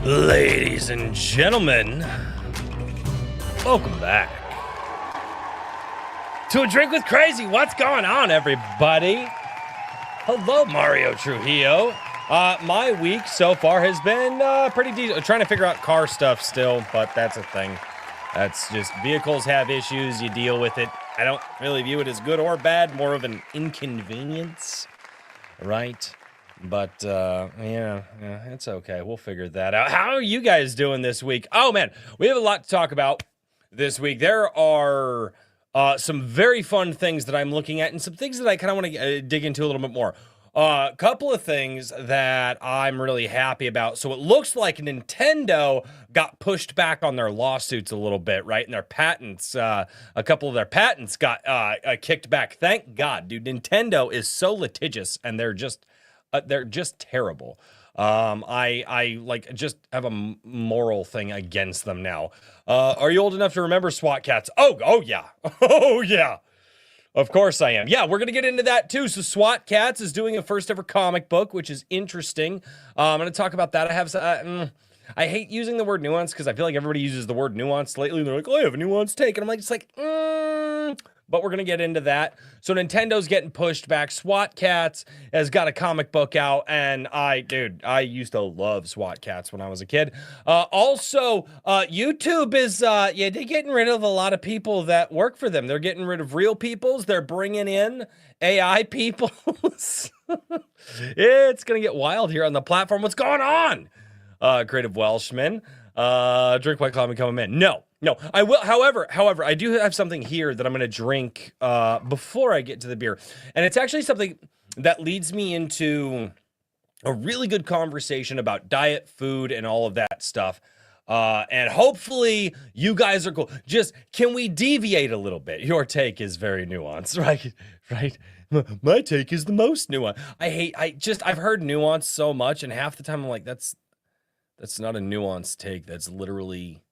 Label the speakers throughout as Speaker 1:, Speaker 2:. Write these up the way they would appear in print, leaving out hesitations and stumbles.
Speaker 1: Ladies and gentlemen, welcome back to A Drink with Crazy. What's going on, everybody? Hello, Mario Trujillo. My week so far has been pretty decent. Trying to figure out car stuff still, but that's a thing. That's just vehicles have issues. You deal with it. I don't really view it as good or bad, more of an inconvenience, right? But, yeah, it's okay. We'll figure that out. How are you guys doing this week? Oh, man, we have a lot to talk about this week. There are some very fun things that I'm looking at and some things that I kind of want to dig into a little bit more. A couple of things that I'm really happy about. So it looks like Nintendo got pushed back on their lawsuits a little bit, right? And their patents, a couple of their patents got kicked back. Thank God, dude. Nintendo is so litigious and they're just terrible. I like just have a moral thing against them now. Are you old enough to remember Swat Kats? Oh yeah. Oh yeah. Of course I am. Yeah, we're going to get into that too. So Swat Kats is doing a first ever comic book, which is interesting. I'm going to talk about that. I hate using the word nuance because I feel like everybody uses the word nuance lately. They're like, oh, I have a nuanced take. And I'm like, but we're going to get into that. So Nintendo's getting pushed back. Swat Kats has got a comic book out. And I used to love Swat Kats when I was a kid. Also, YouTube is, they're getting rid of a lot of people that work for them. They're getting rid of real peoples. They're bringing in AI peoples. It's going to get wild here on the platform. What's going on? Creative Welshman. Drink White Claw and become a man. No, I will. However, I do have something here that I'm going to drink before I get to the beer. And it's actually something that leads me into a really good conversation about diet, food, and all of that stuff. And hopefully you guys are cool. Just, can we deviate a little bit? Your take is very nuanced, right? My take is the most nuanced. I've heard nuance so much, and half the time I'm like, that's not a nuanced take. That's literally...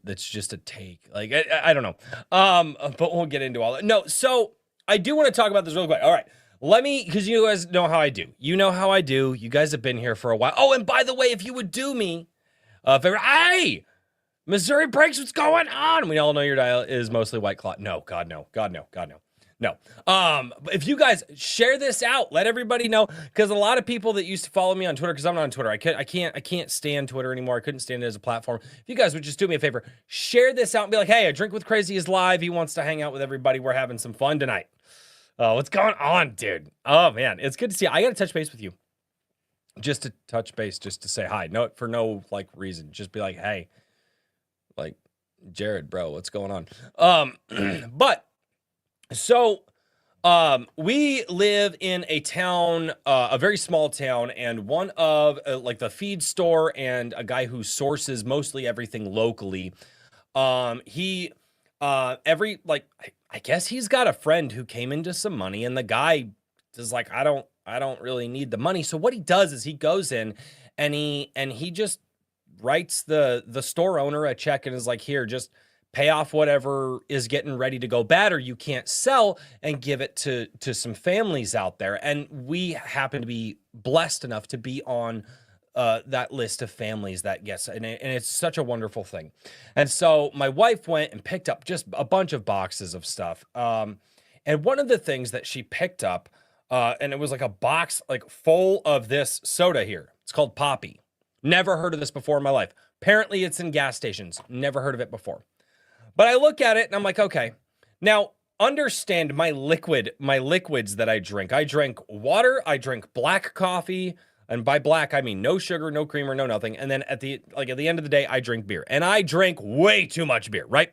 Speaker 1: That's just a take. Like, I don't know. But we'll get into all that. No, so I do want to talk about this real quick. All right. Because you guys know how I do. You know how I do. You guys have been here for a while. Oh, and by the way, if you would do me a favor, hey, Missouri Breaks, what's going on? We all know your dial is mostly White Claw. No, God, no. No. If you guys share this out, let everybody know, because a lot of people that used to follow me on Twitter, because I'm not on Twitter, I can't stand Twitter anymore. I couldn't stand it as a platform. If you guys would just do me a favor, share this out and be like, hey, A Drink with Crazy is live. He wants to hang out with everybody. We're having some fun tonight. What's going on, dude? Oh man, it's good to see you. I got to touch base with you. Just to touch base, just to say hi. No, for no like reason. Just be like, hey, like, Jared, bro, what's going on? But so, we live in a town, a very small town, and one of like the feed store and a guy who sources mostly everything locally. I guess he's got a friend who came into some money, and the guy is like, I don't really need the money. So what he does is he goes in and he just writes the store owner a check and is like, here, just pay off whatever is getting ready to go bad or you can't sell, and give it to some families out there. And we happen to be blessed enough to be on that list of families that gets, and it's such a wonderful thing. And so my wife went and picked up just a bunch of boxes of stuff. And one of the things that she picked up, and it was like a box like full of this soda here. It's called Poppy. Never heard of this before in my life. Apparently it's in gas stations. Never heard of it before. But I look at it and I'm like, okay, now understand my liquids that I drink. I drink water, I drink black coffee, and by black, I mean no sugar, no creamer, no nothing. And then at the end of the day, I drink beer. And I drink way too much beer, right?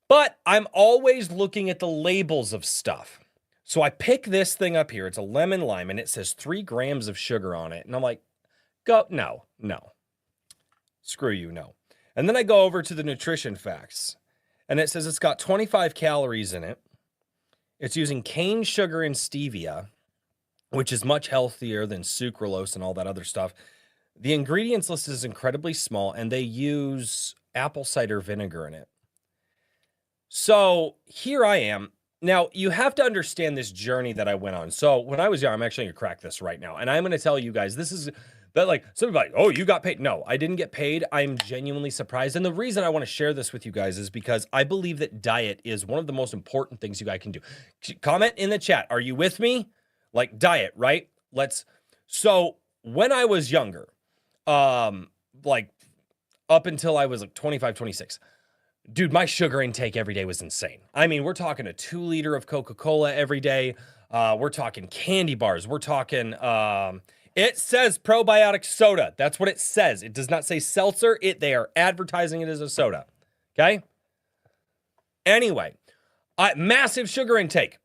Speaker 1: But I'm always looking at the labels of stuff. So I pick this thing up here. It's a lemon lime, and it says 3 grams of sugar on it. And I'm like, no. Screw you, no. And then I go over to the nutrition facts, and it says it's got 25 calories in it. It's using cane sugar and stevia, which is much healthier than sucralose and all that other stuff. The ingredients list is incredibly small, and they use apple cider vinegar in it. So here I am. Now, you have to understand this journey that I went on. So when I was young, I'm actually going to crack this right now. And I'm going to tell you guys, this That like somebody, oh, you got paid. No, I didn't get paid. I'm genuinely surprised. And the reason I want to share this with you guys is because I believe that diet is one of the most important things you guys can do. Comment in the chat. Are you with me? Like diet, right? So when I was younger, like up until I was like 25, 26, dude, my sugar intake every day was insane. I mean, we're talking a 2 liter of Coca-Cola every day. We're talking candy bars. We're talking, it says probiotic soda. That's what it says. It does not say seltzer. They are advertising it as a soda. Okay. Anyway, massive sugar intake.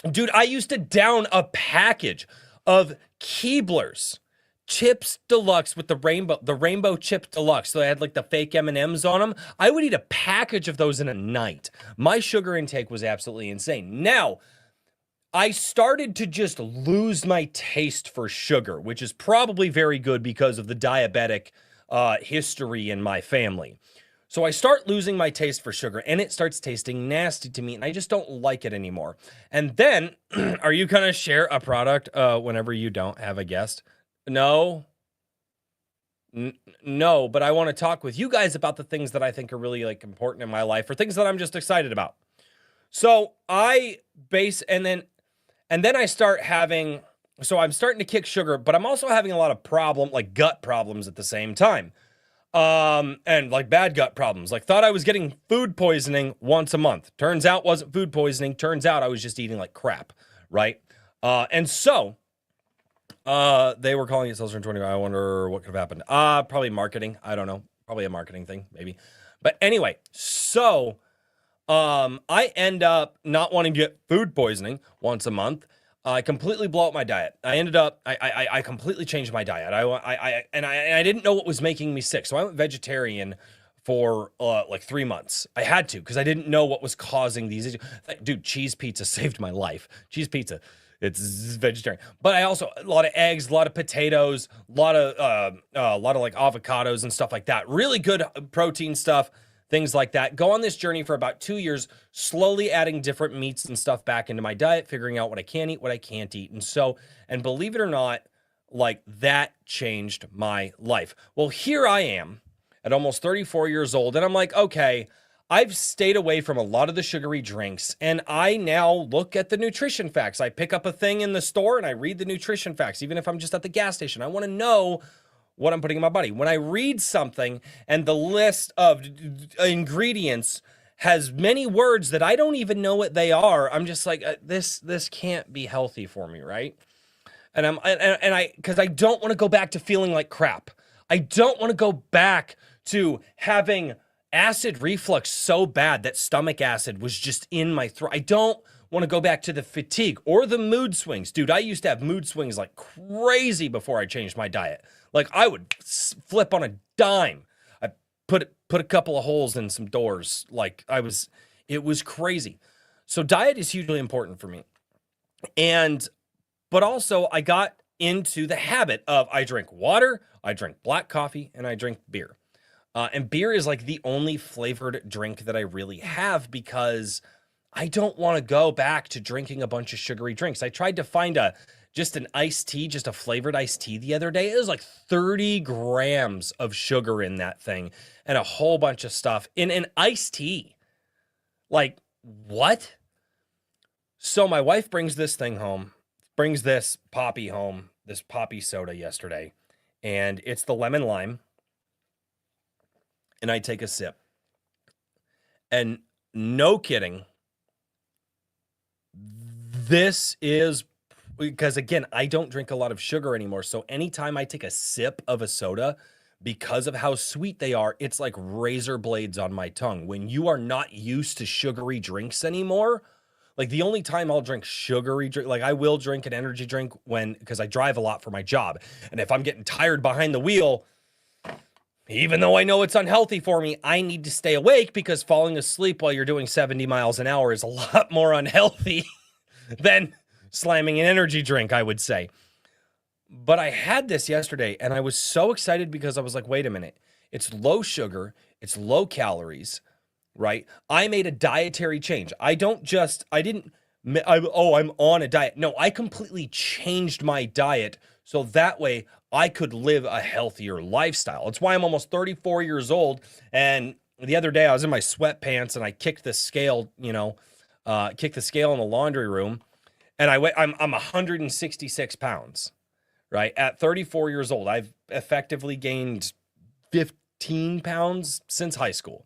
Speaker 1: Dude, I used to down a package of Keebler's Chips Deluxe with the rainbow Chips Deluxe. So they had like the fake M&Ms on them. I would eat a package of those in a night. My sugar intake was absolutely insane. Now, I started to just lose my taste for sugar, which is probably very good because of the diabetic history in my family. So I start losing my taste for sugar, and it starts tasting nasty to me, and I just don't like it anymore. And then, are you going to share a product whenever you don't have a guest? No. No, but I want to talk with you guys about the things that I think are really like important in my life, or things that I'm just excited about. So and then I start having, so I'm starting to kick sugar, but I'm also having a lot of like gut problems at the same time. And like bad gut problems. Like thought I was getting food poisoning once a month. Turns out wasn't food poisoning. Turns out I was just eating like crap, right? And so they were calling it Seltzer 20. I wonder what could have happened. Probably marketing. I don't know. Probably a marketing thing, maybe. But anyway, so I end up not wanting to get food poisoning once a month. I completely blow up my diet. I completely changed my diet. I didn't know what was making me sick. So I went vegetarian for like 3 months. I had to, because I didn't know what was causing these issues. Dude, cheese pizza saved my life. Cheese pizza, it's vegetarian. But I also, a lot of eggs, a lot of potatoes, a lot of like avocados and stuff like that. Really good protein stuff. Things like that. Go on this journey for about 2 years, slowly adding different meats and stuff back into my diet, figuring out what I can eat, what I can't eat. And believe it or not, like that changed my life. Well, here I am at almost 34 years old, and I'm like, okay, I've stayed away from a lot of the sugary drinks, and I now look at the nutrition facts. I pick up a thing in the store and I read the nutrition facts, even if I'm just at the gas station. I want to know what I'm putting in my body. When I read something and the list of ingredients has many words that I don't even know what they are, I'm just like, this can't be healthy for me, right? And because I don't want to go back to feeling like crap. I don't want to go back to having acid reflux so bad that stomach acid was just in my throat. I don't want to go back to the fatigue or the mood swings. Dude, I used to have mood swings like crazy before I changed my diet. Like I would flip on a dime. I put a couple of holes in some doors. Like it was crazy. So diet is hugely important for me. But also I got into the habit of I drink water, I drink black coffee, and I drink beer. And beer is like the only flavored drink that I really have because I don't want to go back to drinking a bunch of sugary drinks. I tried to find just an iced tea, just a flavored iced tea the other day. It was like 30 grams of sugar in that thing and a whole bunch of stuff in an iced tea. Like, what? So my wife brings this poppy home, this poppy soda yesterday, and it's the lemon lime. And I take a sip. And no kidding, this is because, again, I don't drink a lot of sugar anymore. So anytime I take a sip of a soda, because of how sweet they are, it's like razor blades on my tongue. When you are not used to sugary drinks anymore, like the only time I'll drink sugary drink, like I will drink an energy drink because I drive a lot for my job. And if I'm getting tired behind the wheel, even though I know it's unhealthy for me, I need to stay awake because falling asleep while you're doing 70 miles an hour is a lot more unhealthy than slamming an energy drink, I would say. But I had this yesterday and I was so excited because I was like, wait a minute. It's low sugar. It's low calories, right? I made a dietary change. I'm on a diet. No, I completely changed my diet So that way I could live a healthier lifestyle. It's why I'm almost 34 years old. And the other day I was in my sweatpants and I kicked the scale, kicked the scale in the laundry room. And I'm 166 pounds, right? At 34 years old, I've effectively gained 15 pounds since high school.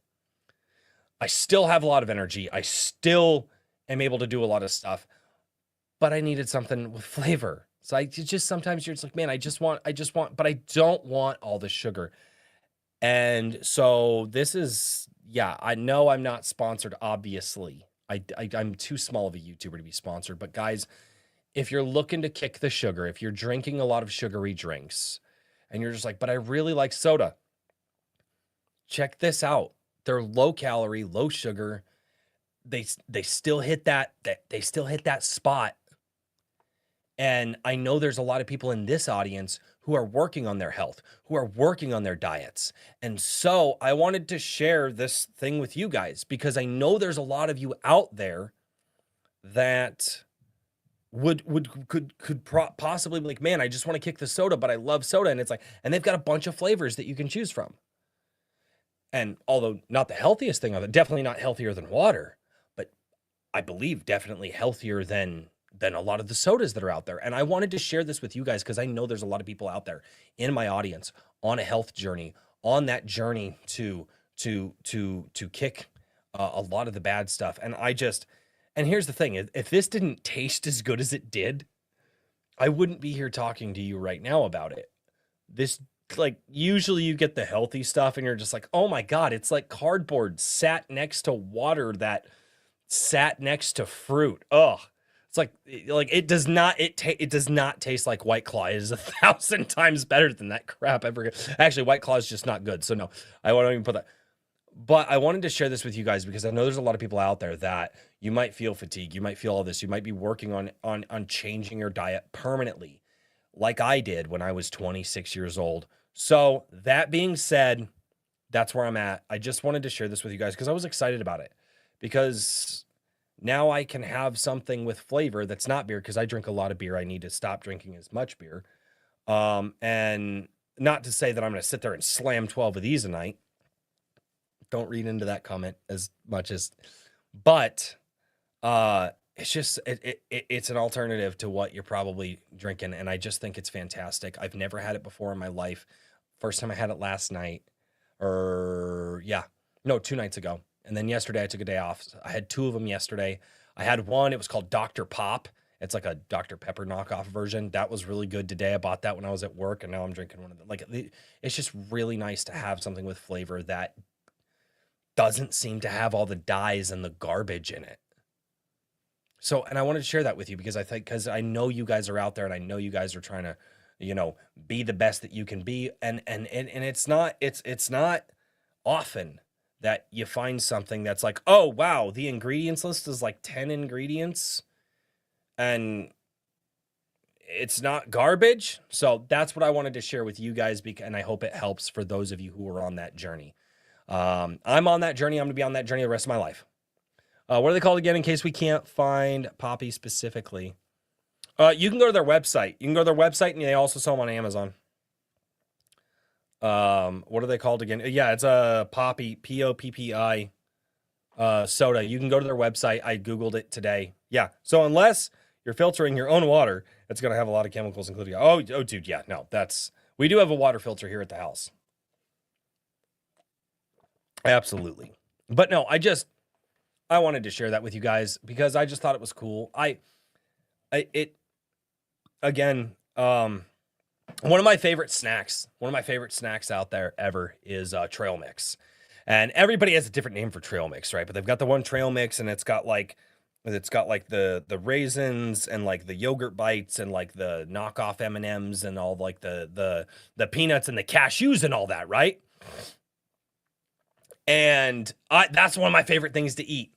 Speaker 1: I still have a lot of energy. I still am able to do a lot of stuff, but I needed something with flavor. So sometimes you're just like, man, I just want, but I don't want all the sugar. And so this is, I know I'm not sponsored, obviously. I'm too small of a YouTuber to be sponsored, but guys, if you're looking to kick the sugar, if you're drinking a lot of sugary drinks and you're just like, but I really like soda, check this out. They're low calorie, low sugar. They still hit that spot. And I know there's a lot of people in this audience who are working on their health, who are working on their diets. And so I wanted to share this thing with you guys because I know there's a lot of you out there that could possibly be like, man, I just want to kick the soda, but I love soda. And it's like, and they've got a bunch of flavors that you can choose from. And although not the healthiest thing of it, definitely not healthier than water, but I believe definitely healthier than a lot of the sodas that are out there. And I wanted to share this with you guys because I know there's a lot of people out there in my audience on a health journey, on that journey to kick a lot of the bad stuff. And and here's the thing, if this didn't taste as good as it did, I wouldn't be here talking to you right now about it. This, like, usually you get the healthy stuff and you're just like, oh my God, it's like cardboard sat next to water that sat next to fruit. Ugh. It's like it does not taste like White Claw. It is 1,000 times better than that crap ever. Actually, White Claw is just not good. So no, I won't even put that. But I wanted to share this with you guys because I know there's a lot of people out there that you might feel fatigue. You might feel all this. You might be working on changing your diet permanently, like I did when I was 26 years old. So that being said, that's where I'm at. I just wanted to share this with you guys because I was excited about it because now I can have something with flavor that's not beer because I drink a lot of beer. I need to stop drinking as much beer. And not to say that I'm going to sit there and slam 12 of these a night. Don't read into that comment as much as, but it's just, it's an alternative to what you're probably drinking. And I just think it's fantastic. I've never had it before in my life. First time I had it last night 2 nights ago. And then yesterday I took a day off. I had 2 of them yesterday. I had one, it was called Dr. Pop. It's like a Dr. Pepper knockoff version. That was really good today. I bought that when I was at work and now I'm drinking one of them. Like, it's just really nice to have something with flavor that doesn't seem to have all the dyes and the garbage in it. So, and I wanted to share that with you because because I know you guys are out there and I know you guys are trying to, be the best that you can be. And it's not often that you find something that's like, oh, wow, the ingredients list is like 10 ingredients and it's not garbage. So that's what I wanted to share with you guys and I hope it helps for those of you who are on that journey. I'm on that journey. I'm going to be on that journey the rest of my life. What are they called again in case we can't find Poppy specifically? You can go to their website. And they also sell them on Amazon. What are they called again? Yeah, it's a Poppy, Poppi, soda. You can go to their website. I Googled it today. Yeah. So unless you're filtering your own water, it's going to have a lot of chemicals, including, oh, dude. Yeah, no, we do have a water filter here at the house. Absolutely. But no, I wanted to share that with you guys because I just thought it was cool. One of my favorite snacks out there ever is trail mix. And everybody has a different name for trail mix, right? But they've got the one trail mix and it's got like the raisins and like the yogurt bites and like the knockoff M&Ms and all like the peanuts and the cashews and all that, right? And that's one of my favorite things to eat.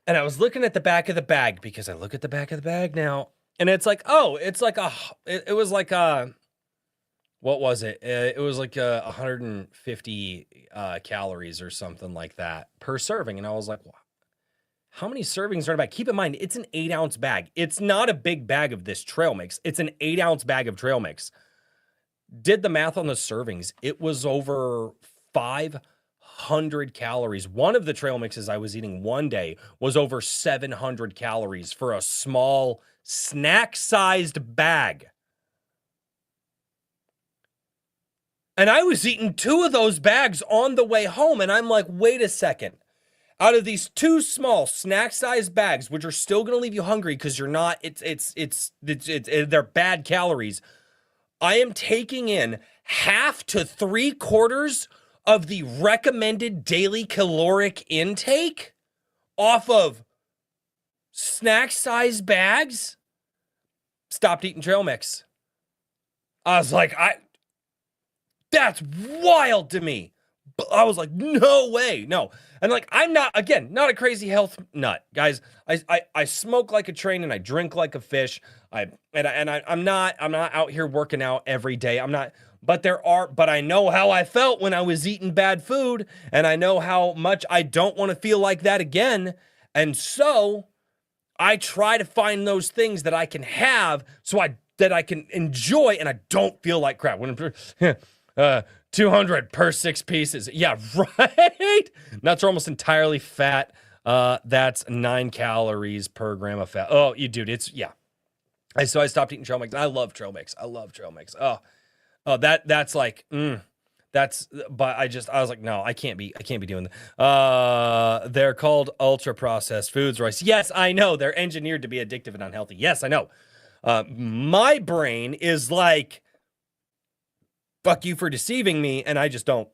Speaker 1: And I was looking at the back of the bag because I look at the back of the bag now and it's like, oh, it's like it was like what was it? It was like 150 calories or something like that per serving. And I was like, wow. How many servings are in a bag? Keep in mind, it's an 8-ounce bag. It's not a big bag of this trail mix. It's an 8-ounce bag of trail mix. Did the math on the servings. It was over 500 calories. One of the trail mixes I was eating one day was over 700 calories for a small snack-sized bag. And I was eating 2 of those bags on the way home, and I'm like, wait a second. Out of these 2 small snack-sized bags, which are still going to leave you hungry because you're not, they're bad calories. I am taking in half to 3/4 of the recommended daily caloric intake off of snack-sized bags. Stopped eating trail mix. I was like, that's wild to me. I was like, no way, no. And like, I'm not a crazy health nut, guys. I smoke like a train and I drink like a fish. I'm not out here working out every day. But I know how I felt when I was eating bad food, and I know how much I don't want to feel like that again. And so I try to find those things that I can have that I can enjoy and I don't feel like crap. When 200 per 6 pieces. Yeah, right? Nuts are almost entirely fat. That's 9 calories per gram of fat. Oh, you dude, yeah. So I stopped eating trail mix. I love trail mix. Oh, that's like, but I was like, no, I can't be doing that. They're called ultra processed foods, Royce. Yes, I know. They're engineered to be addictive and unhealthy. Yes, I know. My brain is like, fuck you for deceiving me, and I just don't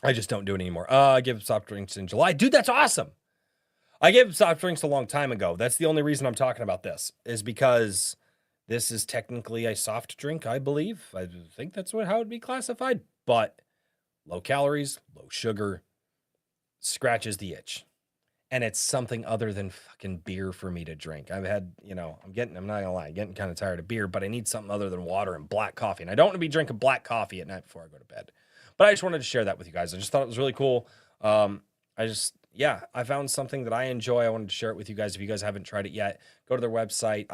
Speaker 1: do it anymore. I gave up soft drinks in July. Dude, that's awesome. I gave up soft drinks a long time ago. That's the only reason I'm talking about this, is because this is technically a soft drink, I believe. I think that's how it'd be classified. But low calories, low sugar, scratches the itch. And it's something other than fucking beer for me to drink. I've had, I'm not gonna lie, getting kind of tired of beer, but I need something other than water and black coffee. And I don't want to be drinking black coffee at night before I go to bed. But I just wanted to share that with you guys. I just thought it was really cool. I found something that I enjoy. I wanted to share it with you guys. If you guys haven't tried it yet, go to their website.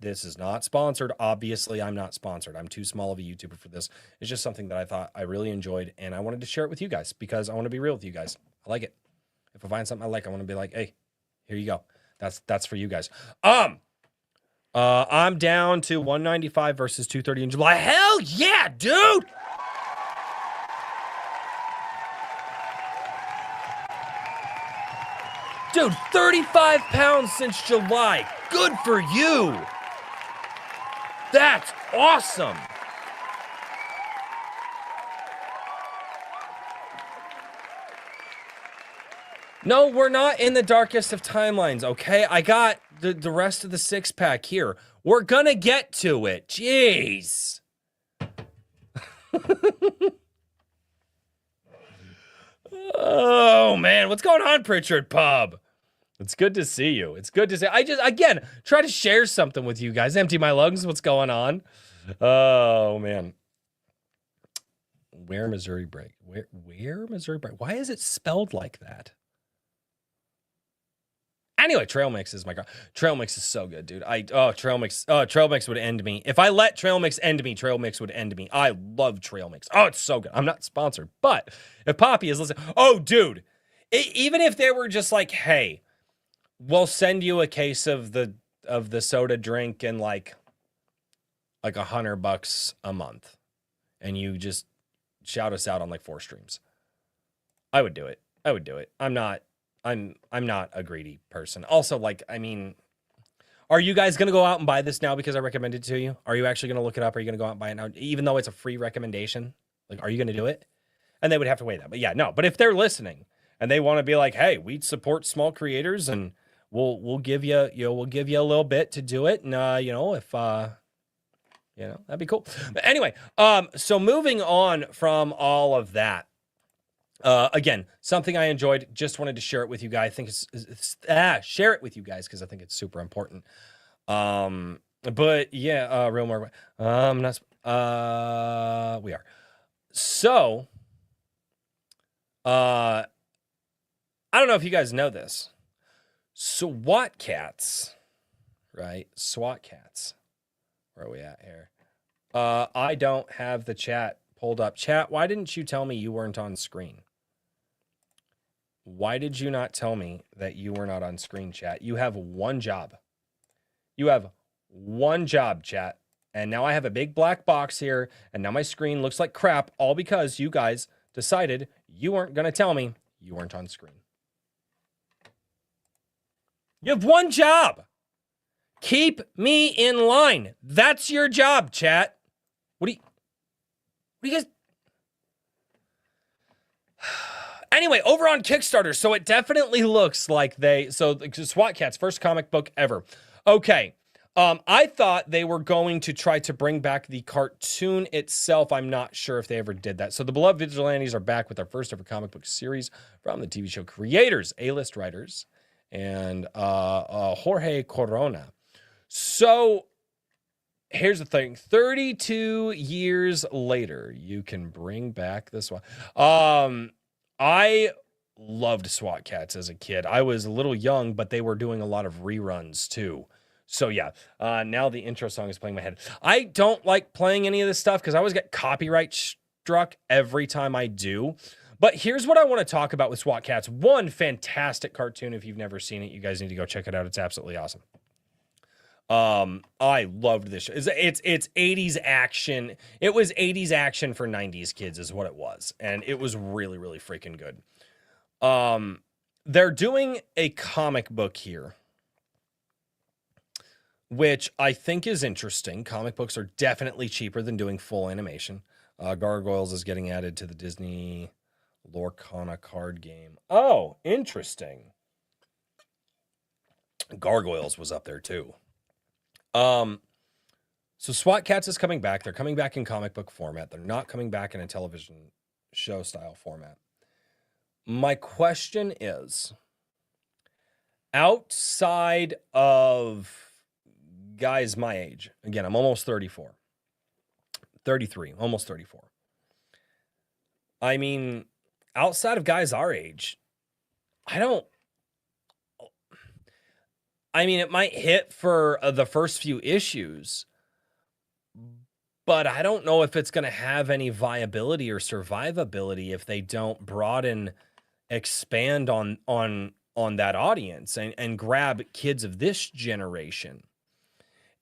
Speaker 1: This is not sponsored. Obviously, I'm not sponsored. I'm too small of a YouTuber for this. It's just something that I thought I really enjoyed, and I wanted to share it with you guys because I want to be real with you guys. I like it. If I find something I like, I want to be like, hey, here you go. That's for you guys. I'm down to 195 versus 230 in July. Hell yeah, dude! Dude, 35 pounds since July. Good for you. That's awesome. No, we're not in the darkest of timelines, okay? I got the rest of the 6-pack here. We're gonna get to it. Jeez. Oh, man. What's going on, Pritchard Pub? It's good to see you. I just, again, try to share something with you guys. Empty my lungs. What's going on? Oh, man. Where Missouri break? Where Missouri break? Why is it spelled like that? Anyway, trail mix is my god. Trail mix is so good, dude. Trail mix would end me. If I let trail mix end me, trail mix would end me. I love trail mix. Oh, it's so good. I'm not sponsored, but if Poppy is listening, oh, dude, even if they were just like, hey, we'll send you a case of the soda drink and like $100 a month, and you just shout us out on like 4 streams, I would do it. I'm not a greedy person. Also, like, I mean, are you guys going to go out and buy this now because I recommended it to you? Are you actually going to look it up? Are you going to go out and buy it now? Even though it's a free recommendation? Like, are you going to do it? And they would have to weigh that. But yeah, no. But if they're listening and they want to be like, hey, we support small creators and we'll give you, we'll give you a little bit to do it. And, if, that'd be cool. But anyway, so moving on from all of that. Again, something I enjoyed, just wanted to share it with you guys. I think share it with you guys because I think it's super important. But yeah, real more. We are. So, I don't know if you guys know this. SWAT Kats, right? SWAT Kats. Where are we at here? I don't have the chat pulled up. Chat, why didn't you tell me you weren't on screen? Why did you not tell me that you were not on screen, chat? You have one job. You have one job, chat. And now I have a big black box here, and now my screen looks like crap, all because you guys decided you weren't going to tell me you weren't on screen. You have one job. Keep me in line. That's your job, chat. What do you guys... Anyway, over on Kickstarter, so it definitely looks like so SWAT Kats, first comic book ever. Okay, I thought they were going to try to bring back the cartoon itself. I'm not sure if they ever did that. So the Beloved Vigilantes are back with their first ever comic book series from the TV show creators, A-list writers, and Jorge Corona. So here's the thing, 32 years later, you can bring back this one. I loved SWAT Kats as a kid. I was a little young, but they were doing a lot of reruns too. So yeah, now the intro song is playing in my head. I don't like playing any of this stuff because I always get copyright struck every time I do. But here's what I want to talk about with SWAT Kats. One, fantastic cartoon. If you've never seen it, you guys need to go check it out. It's absolutely awesome. I loved this show. It's 80s action. It was 80s action for 90s kids is what it was. And it was really, really freaking good. They're doing a comic book here, which I think is interesting. Comic books are definitely cheaper than doing full animation. Gargoyles is getting added to the Disney Lorcana card game. Oh, interesting. Gargoyles was up there too. So SWAT Kats is coming back. They're coming back in comic book format. They're not coming back in a television show style format. My question is, outside of guys my age, again, I'm almost 33, almost 34. I mean, outside of guys our age, it might hit for the first few issues, but I don't know if it's going to have any viability or survivability if they don't expand on that audience and grab kids of this generation.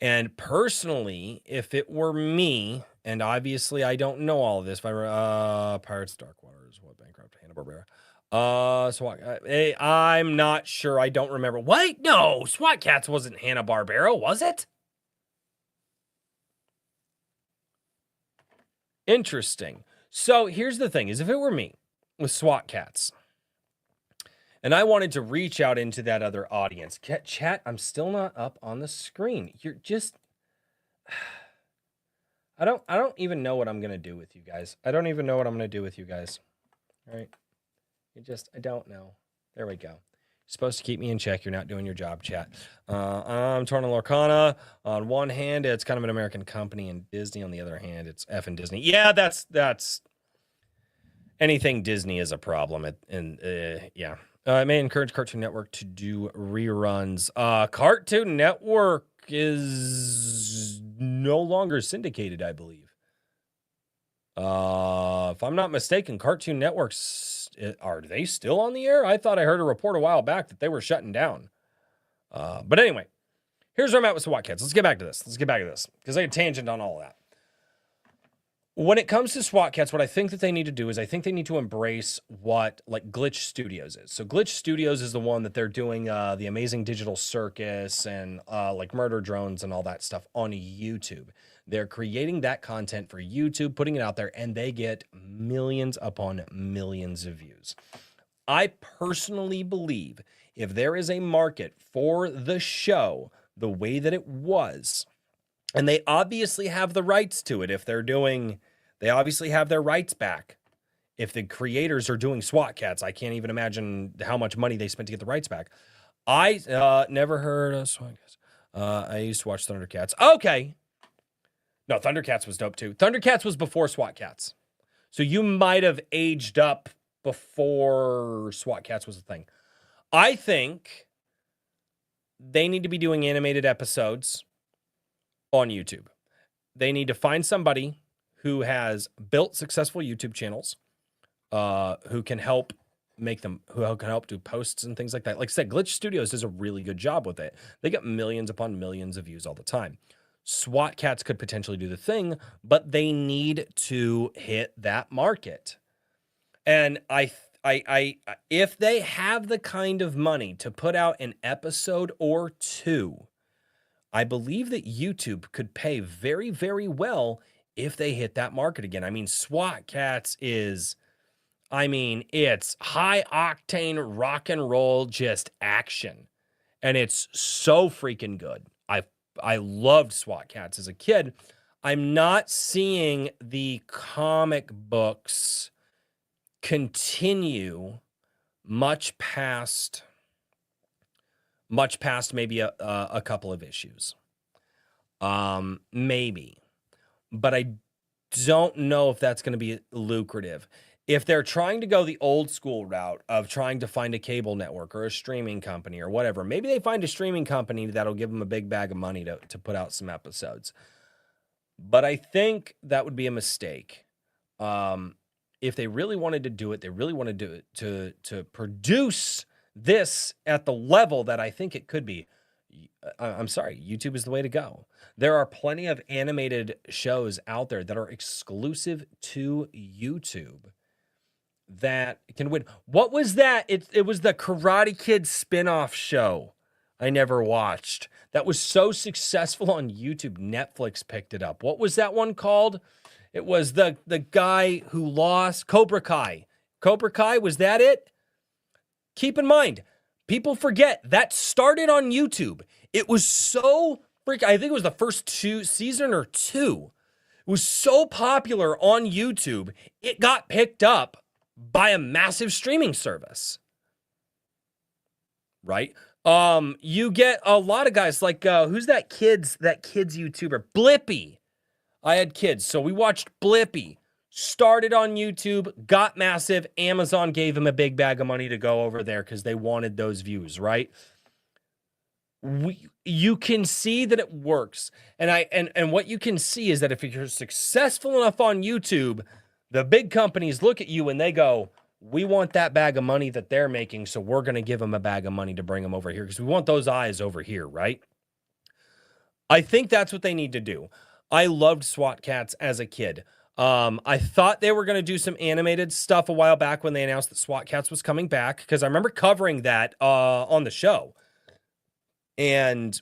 Speaker 1: And personally, if it were me, and obviously I don't know all of this, Pirates, Dark Waters, what, Bankrupt, Hanna-Barbera. I'm not sure. I don't remember. Wait, no, SWAT Kats wasn't Hanna-Barbera, was it? Interesting. So here's the thing, is if it were me with SWAT Kats, and I wanted to reach out into that other audience, chat, I'm still not up on the screen. You're just, I don't even know what I'm going to do with you guys. I don't even know what I'm going to do with you guys. All right. I don't know. There we go. You're supposed to keep me in check. You're not doing your job, chat. I'm Torna Lorcana. On one hand, it's kind of an American company, and Disney, on the other hand, it's effing Disney. Yeah, that's anything Disney is a problem. Yeah. It may encourage Cartoon Network to do reruns. Cartoon Network is no longer syndicated, I believe. If I'm not mistaken, Cartoon Network's are they still on the air? I thought I heard a report a while back that they were shutting down. But anyway, here's where I'm at with SWAT Kats. Let's get back to this. Because I had tangent on all of that. When it comes to SWAT Kats, what I think that they need to do is I think they need to embrace what like Glitch Studios is. So Glitch Studios is the one that they're doing the Amazing Digital Circus and like Murder Drones and all that stuff on YouTube. They're creating that content for YouTube, putting it out there, and they get millions upon millions of views. I personally believe if there is a market for the show the way that it was, and they obviously have the rights to it if they're doing, they obviously have their rights back. If the creators are doing SWAT Kats, I can't even imagine how much money they spent to get the rights back. I never heard of SWAT Kats. I used to watch Thundercats. Okay. No, Thundercats was dope too. Thundercats was before SWAT Kats. So you might have aged up before SWAT Kats was a thing. I think they need to be doing animated episodes on YouTube. They need to find somebody who has built successful YouTube channels, who can help make them, who can help do posts and things like that. Like I said, Glitch Studios does a really good job with it. They get millions upon millions of views all the time. Swat Kats could potentially do the thing, but they need to hit that market. And if they have the kind of money to put out an episode or two, I believe that YouTube could pay very, very well if they hit that market again. I mean, SWAT Kats is, it's high octane rock and roll, just action. And it's so freaking good. I loved SWAT Kats as a kid. I'm not seeing the comic books continue much past maybe a couple of issues. Maybe. But I don't know if that's going to be lucrative. If they're trying to go the old school route of trying to find a cable network or a streaming company or whatever, maybe they find a streaming company that'll give them a big bag of money to put out some episodes. But I think that would be a mistake. If they really wanted to do it, they really want to do it to produce this at the level that I think it could be. I'm sorry, YouTube is the way to go. There are plenty of animated shows out there that are exclusive to YouTube that can win. What was that? It was the Karate Kid spinoff show I never watched. That was so successful on YouTube, Netflix picked it up. What was that one called? It was the guy who lost, Cobra Kai. Cobra Kai, was that it? Keep in mind, people forget that started on YouTube. It was so I think it was the first season or two. It was so popular on YouTube, it got picked up by a massive streaming service. Right? You get a lot of guys like, who's that kid's YouTuber? Blippi. I had kids, so we watched Blippi. Started on YouTube, got massive. Amazon gave him a big bag of money to go over there because they wanted those views, right? You can see that it works. And what you can see is that if you're successful enough on YouTube, the big companies look at you and they go, we want that bag of money that they're making, so we're going to give them a bag of money to bring them over here because we want those eyes over here, right? I think that's what they need to do. I loved SWAT Kats as a kid. I thought they were going to do some animated stuff a while back when they announced that SWAT Kats was coming back, because I remember covering that on the show. And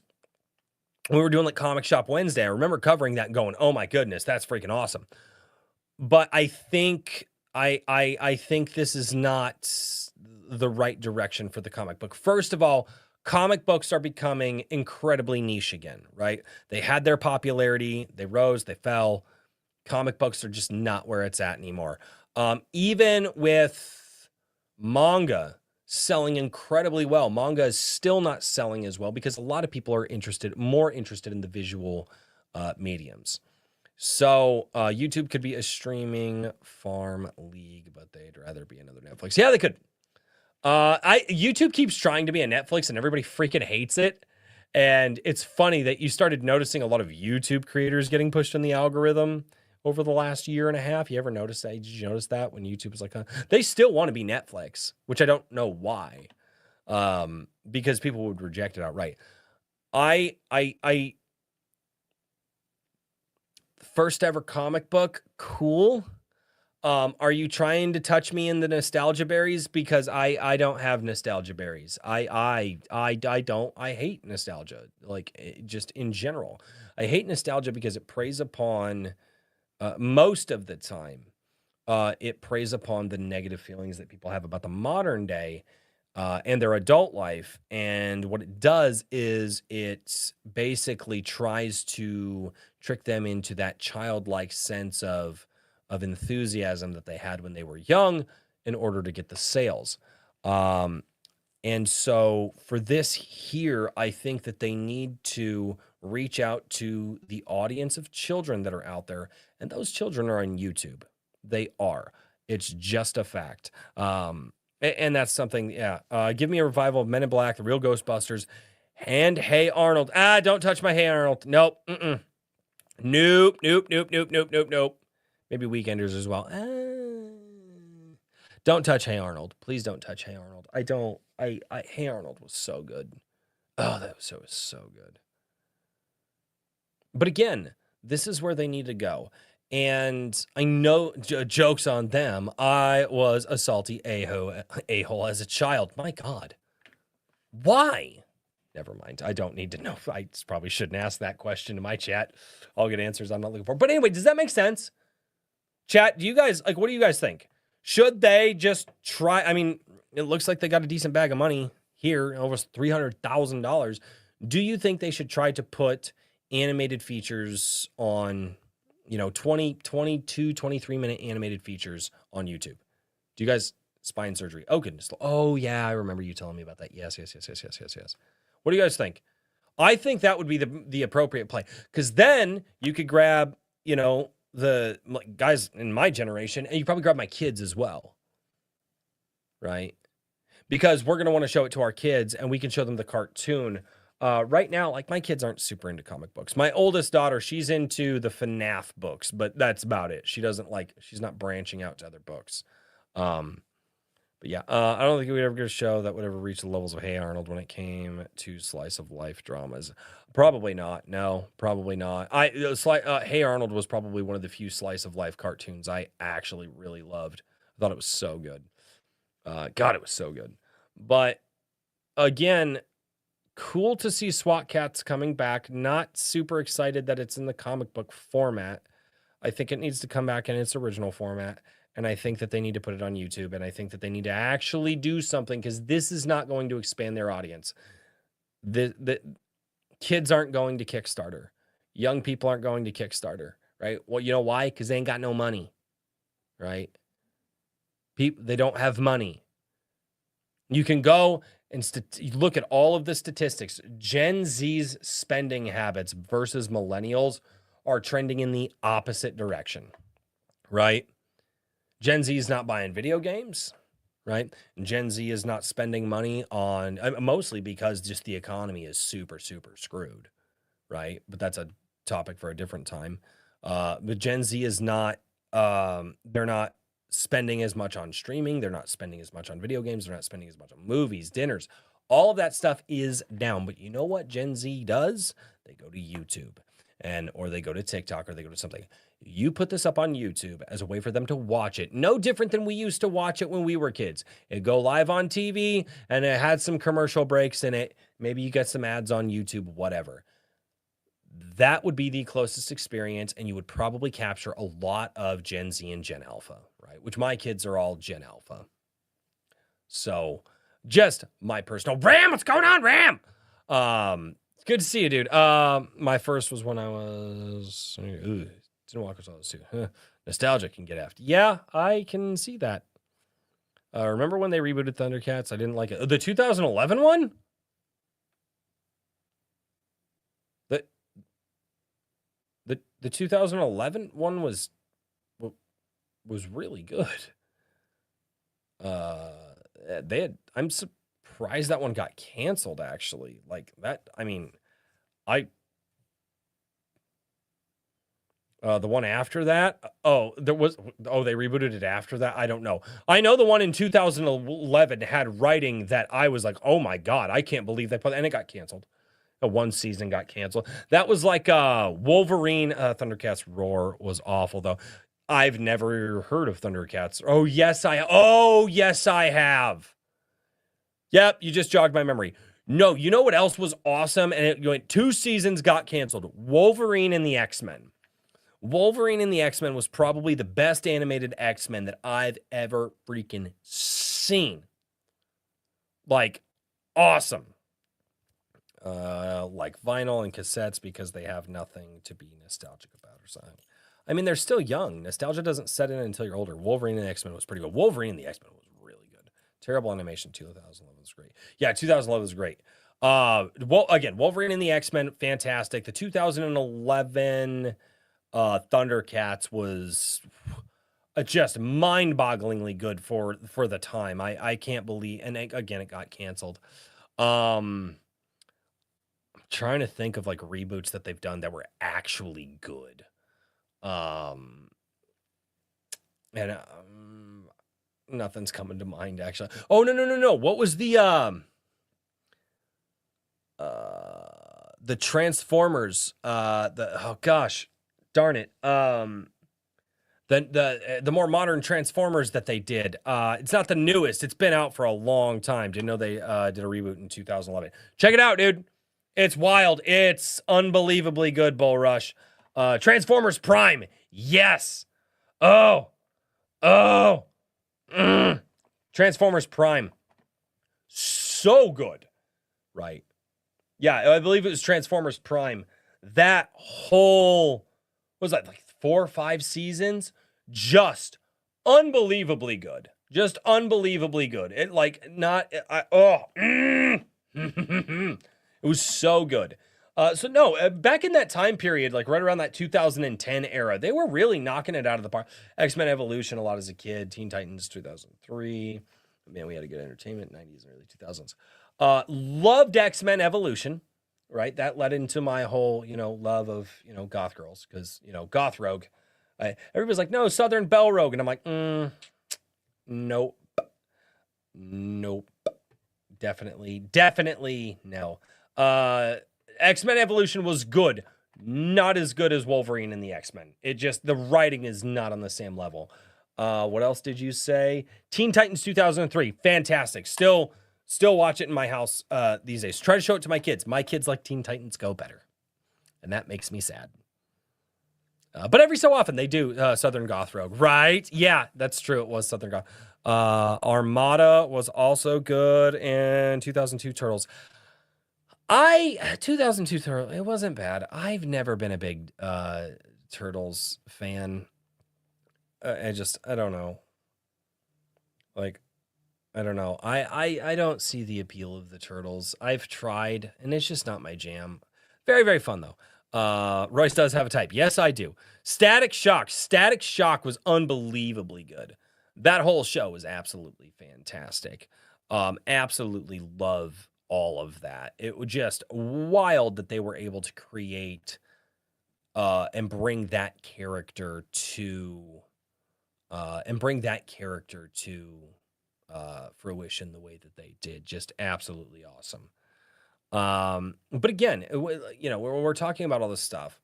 Speaker 1: we were doing like Comic Shop Wednesday. I remember covering that and going, oh my goodness, that's freaking awesome. But I think I think this is not the right direction for the comic book. First of all, comic books are becoming incredibly niche again, right? They had their popularity, they rose, they fell. Comic books are just not where it's at anymore. Even with manga selling incredibly well, manga is still not selling as well because a lot of people are more interested in the visual mediums. So YouTube could be a streaming farm league, but they'd rather be another Netflix. Yeah, they could. YouTube keeps trying to be a Netflix and everybody freaking hates it. And it's funny that you started noticing a lot of YouTube creators getting pushed in the algorithm over the last year and a half. You ever notice that? Did you notice that when YouTube was like, they still want to be Netflix, which I don't know why. Because people would reject it outright. First ever comic book, cool. Are you trying to touch me in the nostalgia berries? Because I don't have nostalgia berries. I don't. I hate nostalgia. Like, just in general, I hate nostalgia because it preys upon, most of the time, it preys upon the negative feelings that people have about the modern day, and their adult life. And what it does is it basically tries to trick them into that childlike sense of enthusiasm that they had when they were young in order to get the sales. And so for this here, I think that they need to reach out to the audience of children that are out there. And those children are on YouTube. They are. It's just a fact. And And that's something, yeah. Give me a revival of Men in Black, The Real Ghostbusters, and Hey Arnold. Don't touch my Hey Arnold. Nope. Nope. Maybe Weekenders as well. Don't touch Hey Arnold. Please don't touch Hey Arnold. Hey Arnold was so good. Oh, that was so good. But again, this is where they need to go. And I know, jokes on them, I was a salty a-hole as a child. My God. Why? Never mind. I don't need to know. I probably shouldn't ask that question in my chat. I'll get answers I'm not looking for. But anyway, does that make sense? Chat, do you guys, like, what do you guys think? Should they just try? I mean, it looks like they got a decent bag of money here, almost $300,000. Do you think they should try to put animated features on, 22, 23-minute animated features on YouTube? Do you guys, spine surgery? Oh, goodness. Oh, yeah, I remember you telling me about that. Yes. What do you guys think? I think that would be the appropriate play, because then you could grab, the guys in my generation, and you probably grab my kids as well, right? Because we're going to want to show it to our kids, and we can show them the cartoon. Right now, like, my kids aren't super into comic books. My oldest daughter, she's into the FNAF books, but that's about it. She's not branching out to other books. But yeah, I don't think we'd ever get a show that would ever reach the levels of Hey Arnold when it came to slice of life dramas. Probably not. No, probably not. Hey Arnold was probably one of the few slice of life cartoons I actually really loved. I thought it was so good. God, it was so good. But again, cool to see SWAT Kats coming back. Not super excited that it's in the comic book format. I think it needs to come back in its original format. And I think that they need to put it on YouTube. And I think that they need to actually do something, because this is not going to expand their audience. The kids aren't going to Kickstarter. Young people aren't going to Kickstarter, right? Well, you know why? Because they ain't got no money, right? They don't have money. You can go and look at all of the statistics. Gen Z's spending habits versus millennials are trending in the opposite direction, right? Gen Z is not buying video games, right? Gen Z is not spending money on, mostly because just the economy is super, super screwed, right? But that's a topic for a different time. But Gen Z is not, they're not spending as much on streaming. They're not spending as much on video games. They're not spending as much on movies, dinners. All of that stuff is down. But you know what Gen Z does? They go to YouTube, or they go to TikTok, or they go to something. You put this up on YouTube as a way for them to watch it. No different than we used to watch it when we were kids. It'd go live on TV, and it had some commercial breaks in it. Maybe you get some ads on YouTube, whatever. That would be the closest experience, and you would probably capture a lot of Gen Z and Gen Alpha, right? Which my kids are all Gen Alpha. So just my personal... Ram, what's going on, Ram? Good to see you, dude. My first was when I was... Didn't walk us all this too. Nostalgia can get after. Yeah, I can see that. Remember when they rebooted Thundercats? I didn't like it. The 2011 one? The 2011 one was really good. I'm surprised that one got canceled, actually. Like that, I mean, the one after that, they rebooted it after that. I don't know. I know the one in 2011 had writing that I was like, oh my God, I can't believe they put it, and it got canceled. One season got canceled. That was like Wolverine. Thundercats Roar was awful, though. I've never heard of Thundercats. Oh, yes, I have. Yep, you just jogged my memory. No, you know what else was awesome? And it went 2 seasons, got canceled. Wolverine and the X-Men. Wolverine and the X-Men was probably the best animated X-Men that I've ever freaking seen. Like, awesome. Like vinyl and cassettes, because they have nothing to be nostalgic about or something. I mean, they're still young. Nostalgia doesn't set in until you're older. Wolverine and the X-Men was pretty good. Wolverine and the X-Men was really good. Terrible animation. 2011 was great. Yeah, 2011 was great. Again, Wolverine and the X-Men, fantastic. The 2011 Thundercats was... just mind-bogglingly good for the time. I can't believe, and again, it got canceled. I'm trying to think of like reboots that they've done that were actually good. And nothing's coming to mind actually. Oh no. What was the Transformers? Oh gosh, darn it. The more modern Transformers that they did. It's not the newest. It's been out for a long time. Didn't know they did a reboot in 2011. Check it out, dude. It's wild. It's unbelievably good, Bull Rush. Transformers Prime. Yes. Oh. Transformers Prime. So good. Right. Yeah, I believe it was Transformers Prime. That whole, what was that, like 4 or 5 seasons? Just unbelievably good. Just unbelievably good. It like not, it was so good. So no, back in that time period, like right around that 2010 era, they were really knocking it out of the park. X-Men Evolution, a lot as a kid. Teen Titans, 2003. Man, we had a good entertainment, 90s and early 2000s. Loved X-Men Evolution, right? That led into my whole, love of, goth girls. Because, goth rogue. Everybody's like, no, Southern Belle Rogue. And I'm like, nope. Definitely no. X-Men Evolution was good. Not as good as Wolverine and the X-Men. The writing is not on the same level. What else did you say? Teen Titans 2003. Fantastic. Still watch it in my house these days. Try to show it to my kids. My kids like Teen Titans Go better. And that makes me sad. But every so often they do Southern Goth Rogue, right? Yeah, that's true. It was Southern Goth. Armada was also good, and 2002 Turtles. 2002 Turtles, it wasn't bad. I've never been a big Turtles fan. I don't know. Like, I don't know. I don't see the appeal of the Turtles. I've tried, and it's just not my jam. Very, very fun, though. Royce does have a type. Yes, I do. Static Shock. Static Shock was unbelievably good. That whole show was absolutely fantastic. Absolutely love all of that. It was just wild that they were able to create and bring that character to fruition the way that they did. Just absolutely awesome. But again, we're talking about all this stuff.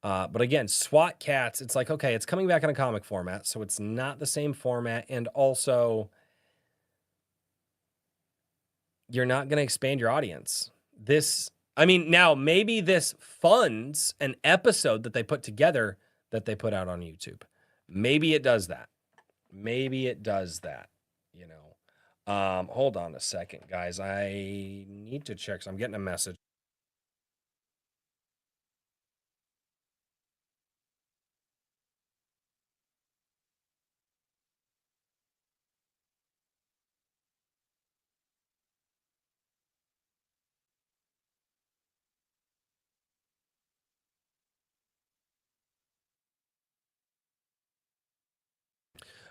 Speaker 1: But again, SWAT Kats, it's like, okay, it's coming back in a comic format, so it's not the same format, and also you're not going to expand your audience. Now maybe this funds an episode that they put together that they put out on YouTube. Maybe it does that. Hold on a second, guys. I need to check. So I'm getting a message.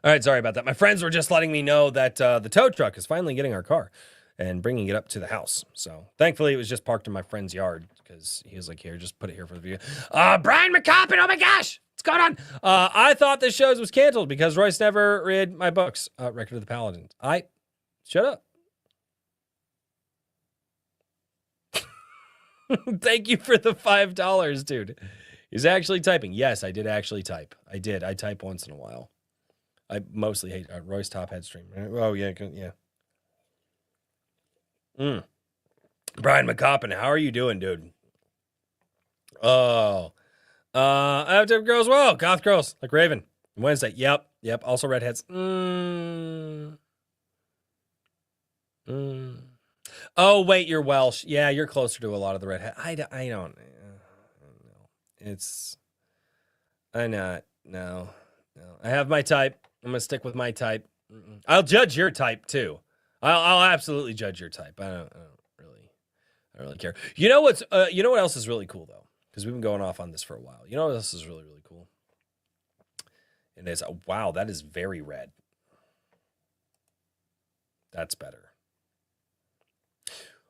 Speaker 1: All right, sorry about that. My friends were just letting me know that the tow truck is finally getting our car and bringing it up to the house. So thankfully, it was just parked in my friend's yard because he was like, here, just put it here for the video. Brian McCoppin, oh my gosh, what's going on? I thought this show was canceled because Royce never read my books, Record of the Paladins. Shut up. Thank you for the $5, dude. He's actually typing. Yes, I did actually type. I type once in a while. I mostly hate Royce Top Head stream. Oh, yeah. Brian McCoppin, how are you doing, dude? Oh. I have to girls. Well, goth girls, like Raven. Wednesday. Yep. Also redheads. Oh, wait, you're Welsh. Yeah, you're closer to a lot of the redhead. I don't know. I not. No. I have my type. I'm going to stick with my type. I'll judge your type, too. I'll absolutely judge your type. I don't really care. You know what else is really cool, though? Because we've been going off on this for a while. You know what else is really, really cool? It is. Wow, that is very red. That's better.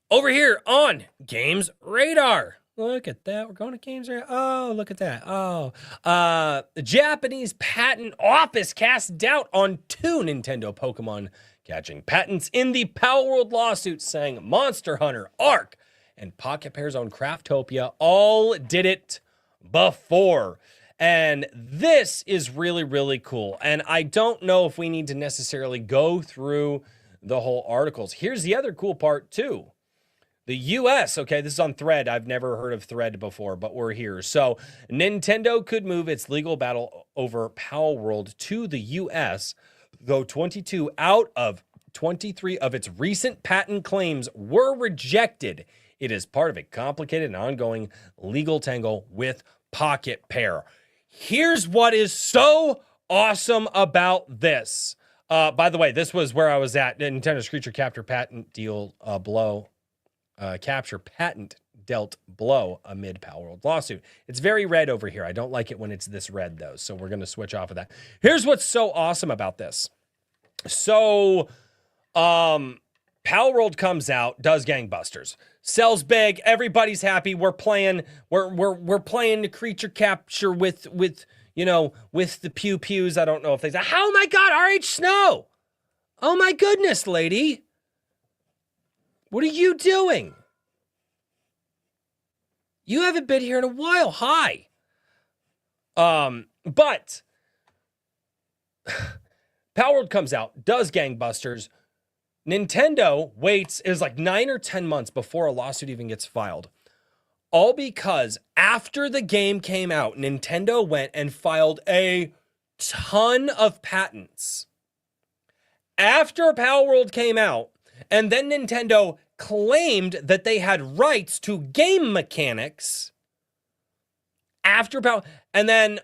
Speaker 1: Over here on Games Radar. Look at that. We're going to Games Radar. Oh, look at that. Oh. The Japanese Patent Office cast doubt on 2 Nintendo Pokemon catching patents in the Power World lawsuit, saying Monster Hunter, Arc, and Pocket Pair's own Craftopia all did it before. And this is really, really cool. And I don't know if we need to necessarily go through the whole articles. Here's the other cool part too. The US, okay, this is on Thread. I've never heard of Thread before, but we're here. So Nintendo could move its legal battle over Power World to the US, though 22 out of 23 of its recent patent claims were rejected. It is part of a complicated and ongoing legal tangle with Pocket Pair. Here's what is so awesome about this. By the way, this was where I was at. Nintendo's Creature Capture patent deal capture patent dealt blow amid Power World lawsuit. It's very red over here. I don't like it when it's this red though, so we're going to switch off of that. Here's what's so awesome about this. So, Power World comes out, does gangbusters, sells big, everybody's happy. We're playing the Creature Capture with you know, with the pew pews. I don't know if they say, oh my God, RH Snow. Oh my goodness, lady. What are you doing? You haven't been here in a while. Hi. But Power World comes out, does gangbusters. Nintendo waits, it was like 9 or 10 months before a lawsuit even gets filed. All because after the game came out, Nintendo went and filed a ton of patents. After Power World came out, and then Nintendo claimed that they had rights to game mechanics after Power. And then,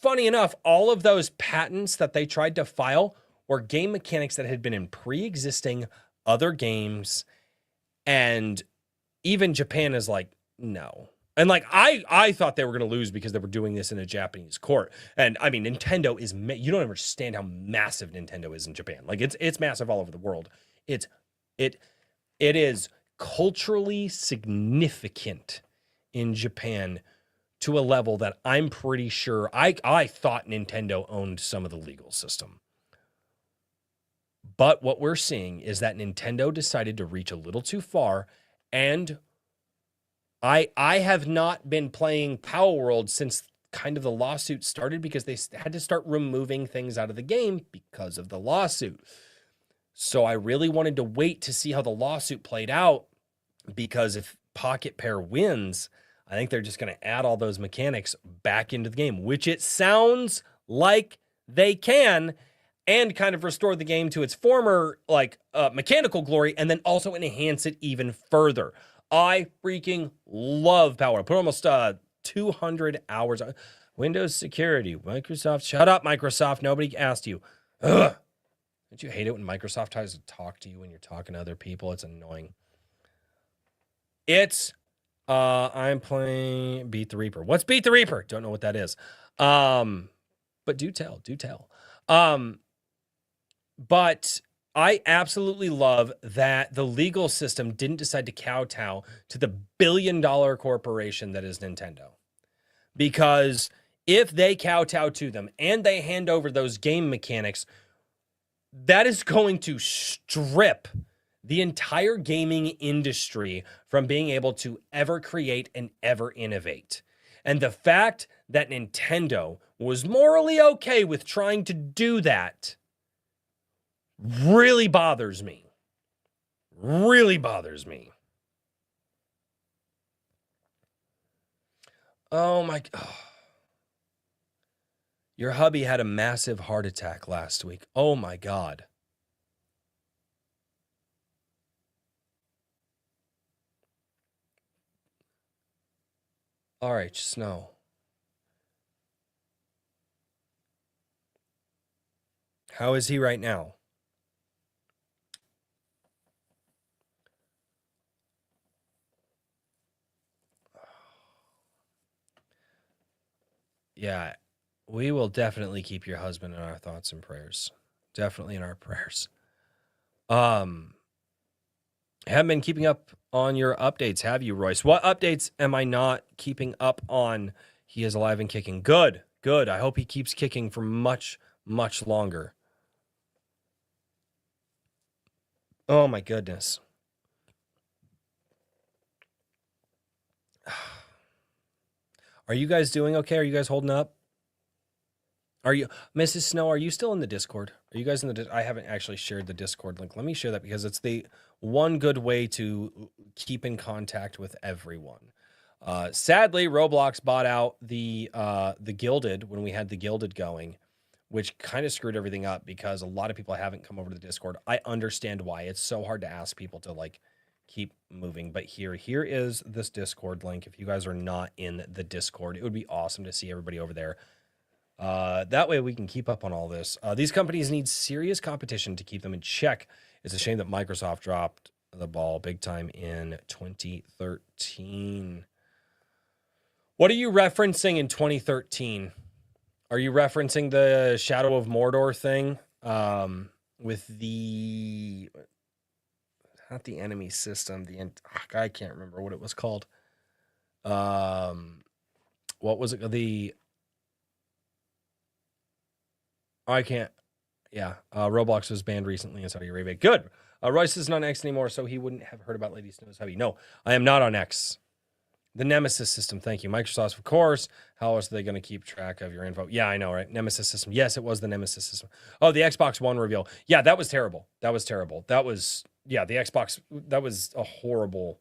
Speaker 1: funny enough, all of those patents that they tried to file were game mechanics that had been in pre-existing other games. And even Japan is like, no. And like, I thought they were going to lose because they were doing this in a Japanese court. And I mean, Nintendo is, you don't understand how massive Nintendo is in Japan. Like it's massive all over the world. It is culturally significant in Japan to a level that I'm pretty sure I thought Nintendo owned some of the legal system. But what we're seeing is that Nintendo decided to reach a little too far, and I have not been playing Power World since kind of the lawsuit started because they had to start removing things out of the game because of the lawsuit. So I really wanted to wait to see how the lawsuit played out, because if Pocket Pair wins, I think they're just going to add all those mechanics back into the game, which it sounds like they can, and kind of restore the game to its former mechanical glory, and then also enhance it even further. I freaking love Power. I put almost 200 hours on Windows security. Microsoft, shut up, Microsoft. Nobody asked you. Ugh. Don't you hate it when Microsoft tries to talk to you when you're talking to other people? It's annoying. It's, I'm playing Beat the Reaper. What's Beat the Reaper? Don't know what that is. But do tell. But I absolutely love that the legal system didn't decide to kowtow to the billion-dollar corporation that is Nintendo. Because if they kowtow to them and they hand over those game mechanics, that is going to strip the entire gaming industry from being able to ever create and ever innovate. And the fact that Nintendo was morally okay with trying to do that really bothers me. Really bothers me. Oh my God. Your hubby had a massive heart attack last week. Oh my God. All right, Snow. How is he right now? Yeah. We will definitely keep your husband in our thoughts and prayers. Definitely in our prayers. Haven't been keeping up on your updates, have you, Royce? What updates am I not keeping up on? He is alive and kicking. Good, good. I hope he keeps kicking for much, much longer. Oh my goodness. Are you guys doing okay? Are you guys holding up? Are you, Mrs. Snow, are you still in the Discord? Are you guys in the I haven't actually shared the Discord link. Let me share that because it's the one good way to keep in contact with everyone. Sadly, Roblox bought out the Gilded when we had the Gilded going, which kind of screwed everything up because a lot of people haven't come over to the Discord. I understand why. It's so hard to ask people to like keep moving. But here is this Discord link. If you guys are not in the Discord, it would be awesome to see everybody over there. That way we can keep up on all this. These companies need serious competition to keep them in check. It's a shame that Microsoft dropped the ball big time in 2013. What are you referencing in 2013? Are you referencing the Shadow of Mordor thing? With the, not the enemy system, I can't remember what it was called. What was it? I can't. Yeah. Roblox was banned recently in Saudi Arabia. Good. Royce isn't on X anymore, so he wouldn't have heard about Lady Snow's Heavy. No, I am not on X. The Nemesis system. Thank you. Microsoft, of course. How else are they going to keep track of your info? Yeah, I know, right? Nemesis system. Yes, it was the Nemesis system. Oh, the Xbox One reveal. Yeah, that was terrible. That was terrible. That was, yeah, the Xbox, that was a horrible.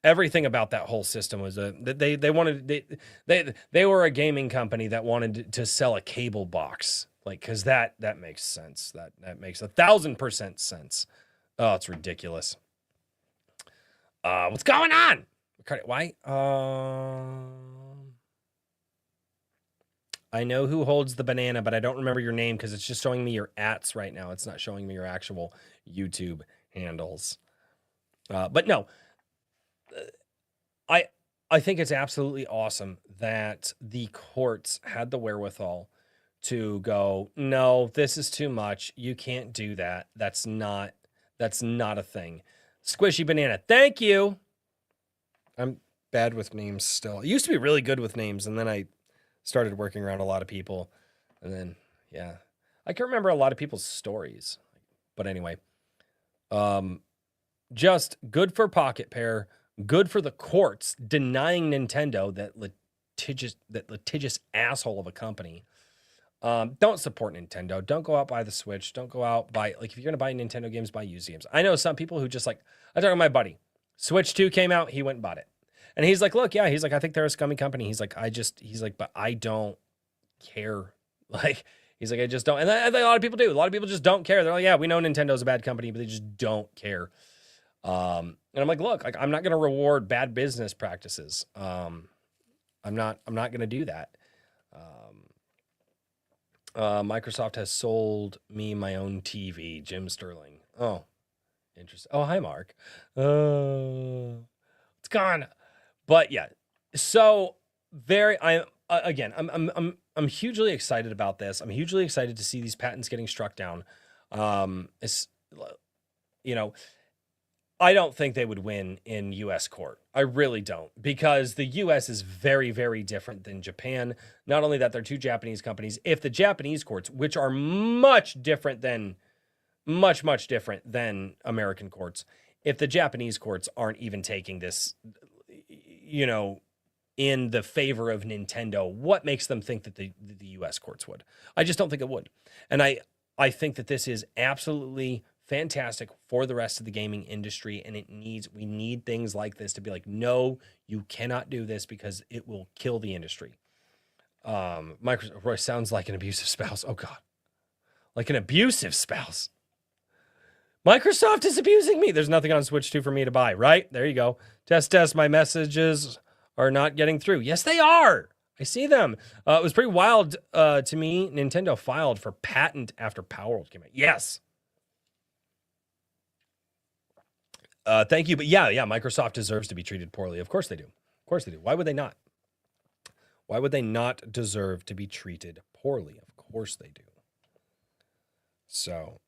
Speaker 1: Everything about that whole system was they were a gaming company that wanted to sell a cable box, like, because that makes sense. That makes 1,000% sense. Oh, it's ridiculous. What's going on? Why? I know who holds the banana, but I don't remember your name because it's just showing me your ats right now. It's not showing me your actual YouTube handles. But no. I think it's absolutely awesome that the courts had the wherewithal to go, no, this is too much. You can't do that. That's not a thing. Squishy Banana, thank you. I'm bad with names still. I used to be really good with names, and then I started working around a lot of people. And then, yeah. I can remember a lot of people's stories. But anyway. Just good for Pocket Pair. Good for the courts denying Nintendo, that litigious asshole of a company. Don't support Nintendo. Don't go out buy the Switch. Don't go out buy, like, if you're gonna buy Nintendo games, buy used games. I know some people who just like, I talked to my buddy. Switch 2 came out, he went and bought it. And he's like, look, yeah, he's like, I think they're a scummy company. He's like, but I don't care. Like, he's like, I just don't. And I think a lot of people do. A lot of people just don't care. They're like, yeah, we know Nintendo's a bad company, but they just don't care. And I'm like, look, like, I'm not going to reward bad business practices. I'm not going to do that. Microsoft has sold me my own TV, Jim Sterling. Oh, interesting. Oh, hi, Mark. It's gone. But yeah, so I'm hugely excited about this. I'm hugely excited to see these patents getting struck down. It's, you know, I don't think they would win in U.S. court. I really don't, because the U.S. is very, very different than Japan. Not only that, they're two Japanese companies. If the Japanese courts, which are much different than American courts, if the Japanese courts aren't even taking this, in the favor of Nintendo, what makes them think that the U.S. courts would? I just don't think it would. And I think that this is absolutely fantastic for the rest of the gaming industry, and we need things like this to be like, no, you cannot do this because it will kill the industry. Microsoft Roy sounds like an abusive spouse. Oh God, like an abusive spouse. Microsoft is abusing me. There's nothing on Switch 2 for me to buy, right? There you go. Test. My messages are not getting through. Yes, they are. I see them. It was pretty wild to me. Nintendo filed for patent after Power World came out. Yes. Thank you. But yeah, Microsoft deserves to be treated poorly. Of course they do. Of course they do. Why would they not? Why would they not deserve to be treated poorly? Of course they do. So,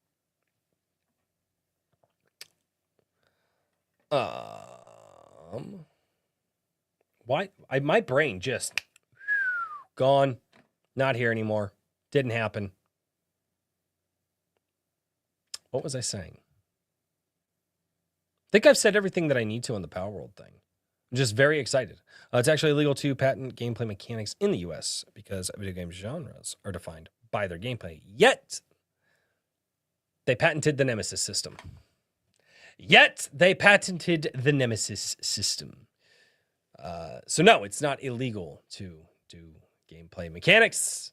Speaker 1: why? My brain just gone, not here anymore. Didn't happen. What was I saying? I think I've said everything that I need to on the Power World thing. I'm just very excited. It's actually illegal to patent gameplay mechanics in the US because video game genres are defined by their gameplay. Yet, they patented the Nemesis system. So no, it's not illegal to do gameplay mechanics.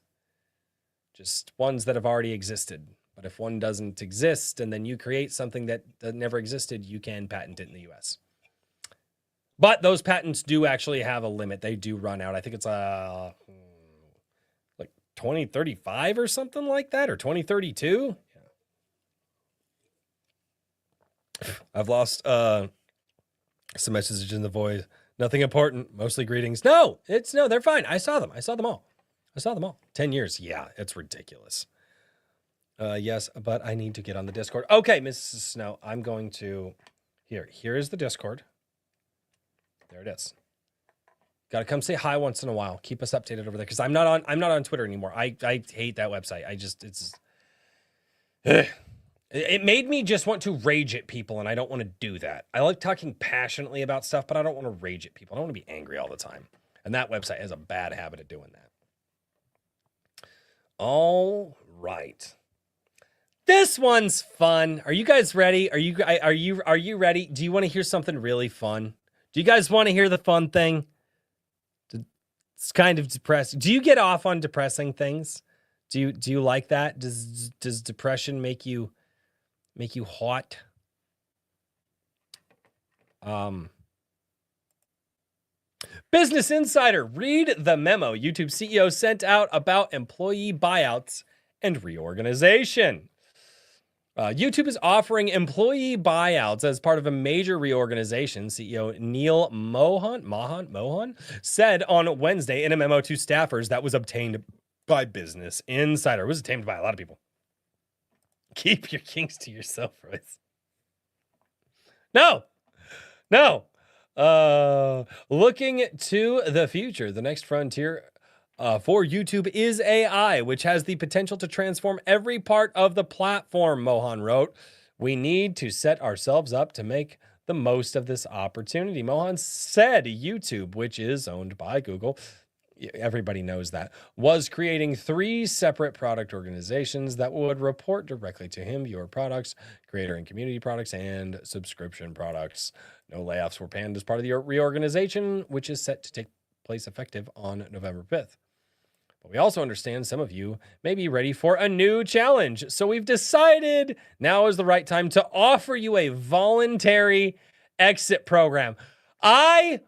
Speaker 1: Just ones that have already existed. But if one doesn't exist and then you create something that never existed, you can patent it in the US. But those patents do actually have a limit. They do run out. I think it's like 2035 or something like that, or 2032. Yeah. I've lost some messages in the void. Nothing important. Mostly greetings. No, they're fine. I saw them all. 10 years. Yeah, it's ridiculous. Yes, but I need to get on the Discord. Okay, Mrs. Snow, I'm going to... Here is the Discord. There it is. Got to come say hi once in a while. Keep us updated over there, because I'm not on Twitter anymore. I hate that website. It made me just want to rage at people, and I don't want to do that. I like talking passionately about stuff, but I don't want to rage at people. I don't want to be angry all the time. And that website has a bad habit of doing that. All right. This one's fun. Are you guys ready? Are you ready? Do you want to hear something really fun? Do you guys want to hear the fun thing? It's kind of depressing. Do you get off on depressing things? Do you like that? Does depression make you hot? Business Insider, read the memo YouTube CEO sent out about employee buyouts and reorganization. YouTube is offering employee buyouts as part of a major reorganization. CEO Neil Mohan said on Wednesday in a memo to staffers that was obtained by Business Insider. It was obtained by a lot of people. Keep your kinks to yourself, Royce. No. Looking to the future, the next frontier for YouTube is AI, which has the potential to transform every part of the platform, Mohan wrote. We need to set ourselves up to make the most of this opportunity. Mohan said YouTube, which is owned by Google, everybody knows that, was creating 3 separate product organizations that would report directly to him: your products, creator and community products, and subscription products. No layoffs were planned as part of the reorganization, which is set to take place effective on November 5th. But we also understand some of you may be ready for a new challenge. So we've decided now is the right time to offer you a voluntary exit program. No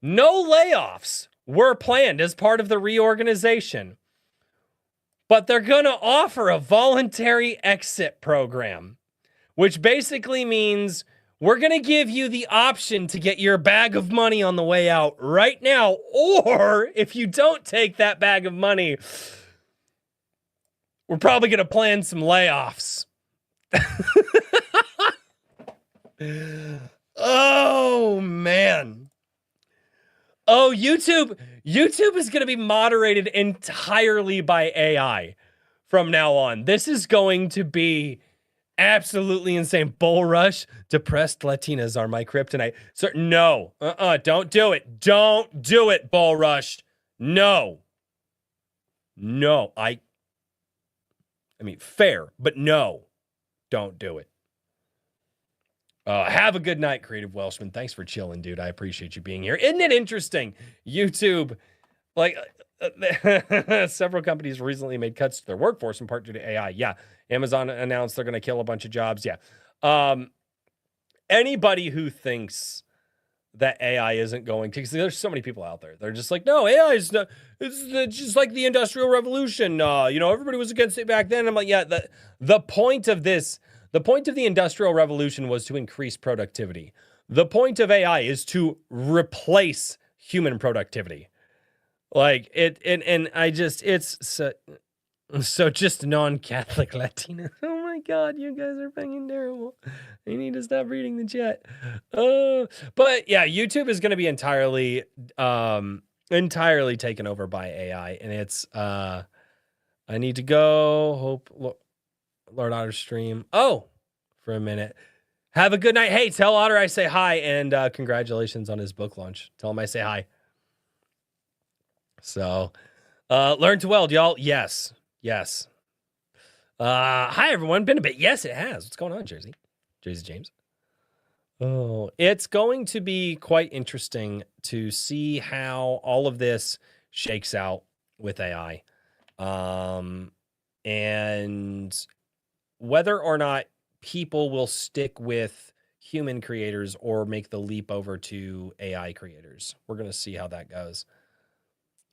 Speaker 1: layoffs were planned as part of the reorganization, but they're going to offer a voluntary exit program, which basically means we're going to give you the option to get your bag of money on the way out right now. Or if you don't take that bag of money, we're probably going to plan some layoffs. Oh, man. Oh, YouTube is going to be moderated entirely by AI from now on. This is going to be absolutely insane. Bull Rush, depressed Latinas are my kryptonite. So no, don't do it. Don't do it, Bull Rush. No. I mean, fair, but no, don't do it. Have a good night, Creative Welshman. Thanks for chilling, dude. I appreciate you being here. Isn't it interesting? YouTube, several companies recently made cuts to their workforce in part due to AI. Yeah. Amazon announced they're going to kill a bunch of jobs. Yeah. Anybody who thinks that AI isn't going to, because there's so many people out there. They're just like, no, AI is not, it's just like the Industrial Revolution. Everybody was against it back then. I'm like, yeah, the point of this, the point of the Industrial Revolution was to increase productivity. The point of AI is to replace human productivity. Like and I just it's so just non-Catholic Latinos. Oh my God, you guys are fucking terrible. I need to stop reading the chat. But yeah, YouTube is going to be entirely taken over by AI, and it's I need to go. Hope Lord Otter stream. Oh, for a minute. Have a good night. Hey, tell Otter I say hi, and congratulations on his book launch. Tell him I say hi. So, learn to weld, y'all. Yes. Hi everyone. Been a bit. Yes, it has. What's going on, Jersey James? Oh, it's going to be quite interesting to see how all of this shakes out with AI. And whether or not people will stick with human creators or make the leap over to AI creators. We're going to see how that goes.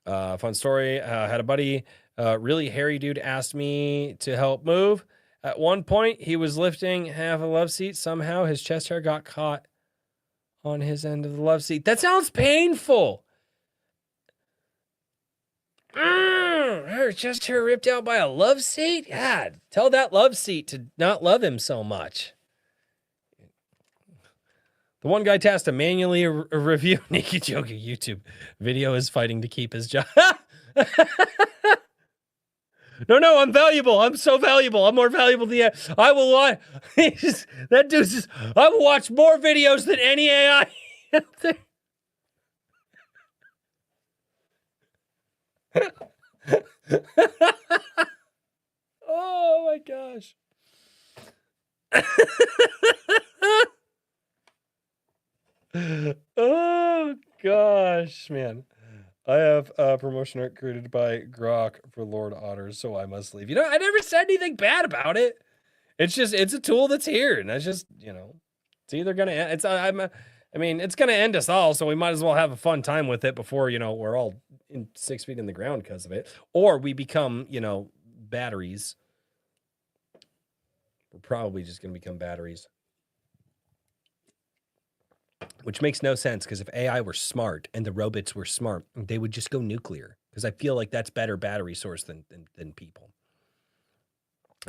Speaker 1: Fun story. Had a buddy, really hairy dude, asked me to help move. At one point, he was lifting half a love seat. Somehow his chest hair got caught on his end of the love seat. That sounds painful. Her chest hair ripped out by a love seat? God, tell that love seat to not love him so much. The one guy tasked to manually review Naked Yoga YouTube video is fighting to keep his job. No, I'm valuable. I'm so valuable. I'm more valuable than I will watch. That dude's just, I will watch more videos than any AI out there. Oh my gosh. Oh gosh, man. I have a promotion art created by Grok for Lord Otter, so I must leave. You know, I never said anything bad about it. It's a tool that's here, and that's just, it's either gonna end. It's gonna end us all, so we might as well have a fun time with it before, we're all 6 feet in the ground because of it, or we become, batteries. We're probably just gonna become batteries. Which makes no sense, because if AI were smart and the robots were smart, they would just go nuclear, because I feel like that's better battery source than people.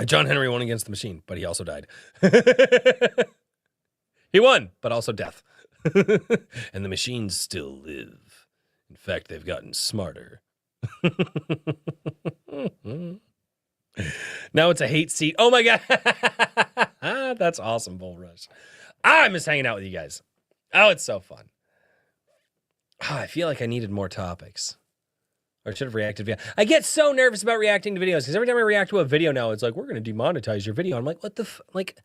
Speaker 1: John Henry won against the machine, but he also died. He won, but also death. And the machines still live. In fact, they've gotten smarter. Now it's a hate seat. Oh my God. That's awesome, Bull Rush. I miss hanging out with you guys. Oh, it's so fun. Oh, I feel like I needed more topics. Or I should have reacted. I get so nervous about reacting to videos, because every time I react to a video now, it's like, we're going to demonetize your video. I'm like, what the like,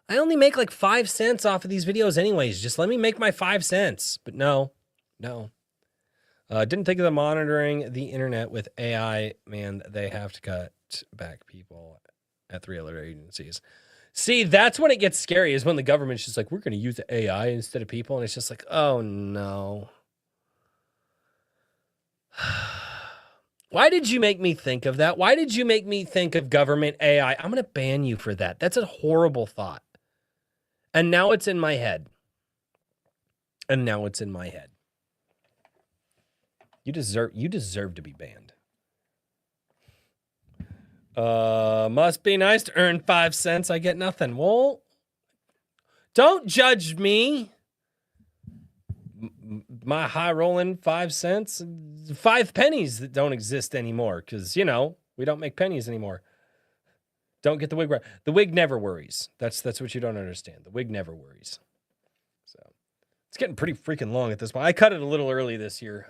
Speaker 1: I only make like 5 cents off of these videos anyways. Just let me make my 5 cents. But no. Didn't think of the monitoring the internet with AI. Man, they have to cut back people at 3 other agencies. See, that's when it gets scary, is when the government's just like, we're going to use the AI instead of people. And it's just like, oh no. Why did you make me think of that? Why did you make me think of government AI? I'm going to ban you for that. That's a horrible thought. And now it's in my head. You deserve to be banned. Must be nice to earn 5 cents. I get nothing. Well, don't judge me. My high rolling 5 cents, 5 pennies that don't exist anymore, because we don't make pennies anymore. Don't get the wig right. The wig never worries. That's what you don't understand. The wig never worries. So it's getting pretty freaking long at this point. I cut it a little early this year.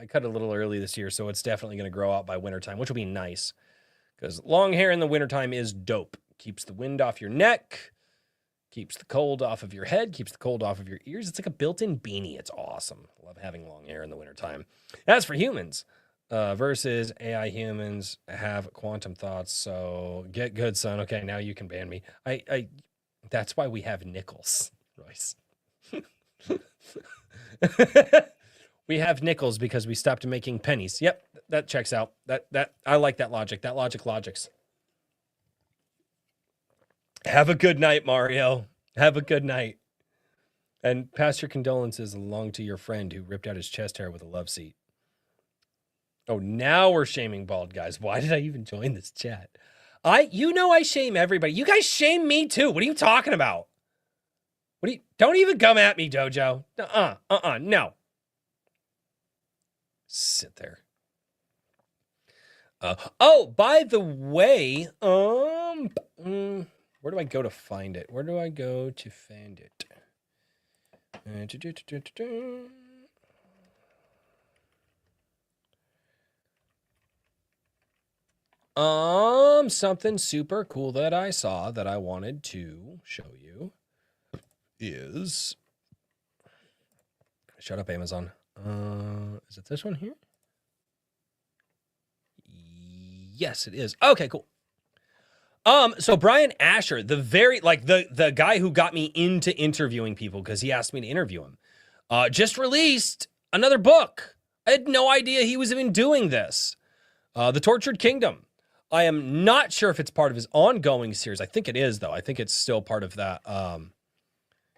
Speaker 1: So it's definitely going to grow out by wintertime, which will be nice, because long hair in the wintertime is dope. Keeps the wind off your neck. Keeps the cold off of your head, keeps the cold off of your ears. It's like a built-in beanie. It's awesome. Love having long hair in the wintertime. As for humans, versus AI, humans have quantum thoughts, so get good, son. Okay, now you can ban me. That's why we have nickels, Royce. We have nickels because we stopped making pennies. Yep, that checks out. That I like that logic. That logics. Have a good night, Mario. Have a good night. And pass your condolences along to your friend who ripped out his chest hair with a love seat. Oh, now we're shaming bald guys. Why did I even join this chat? You know I shame everybody. You guys shame me too. What are you talking about? Don't even come at me, Dojo. No. Sit there. Oh, by the way, where do I go to find it? Where do I go to find it? Something super cool that I saw that I wanted to show you is, shut up, Amazon. Is it this one here? Yes, it is. Okay, cool. So Brian Asher, the guy who got me into interviewing people because he asked me to interview him, just released another book. I had no idea he was even doing this. The Tortured Kingdom. I am not sure if it's part of his ongoing series. I think it is, though. I think it's still part of that,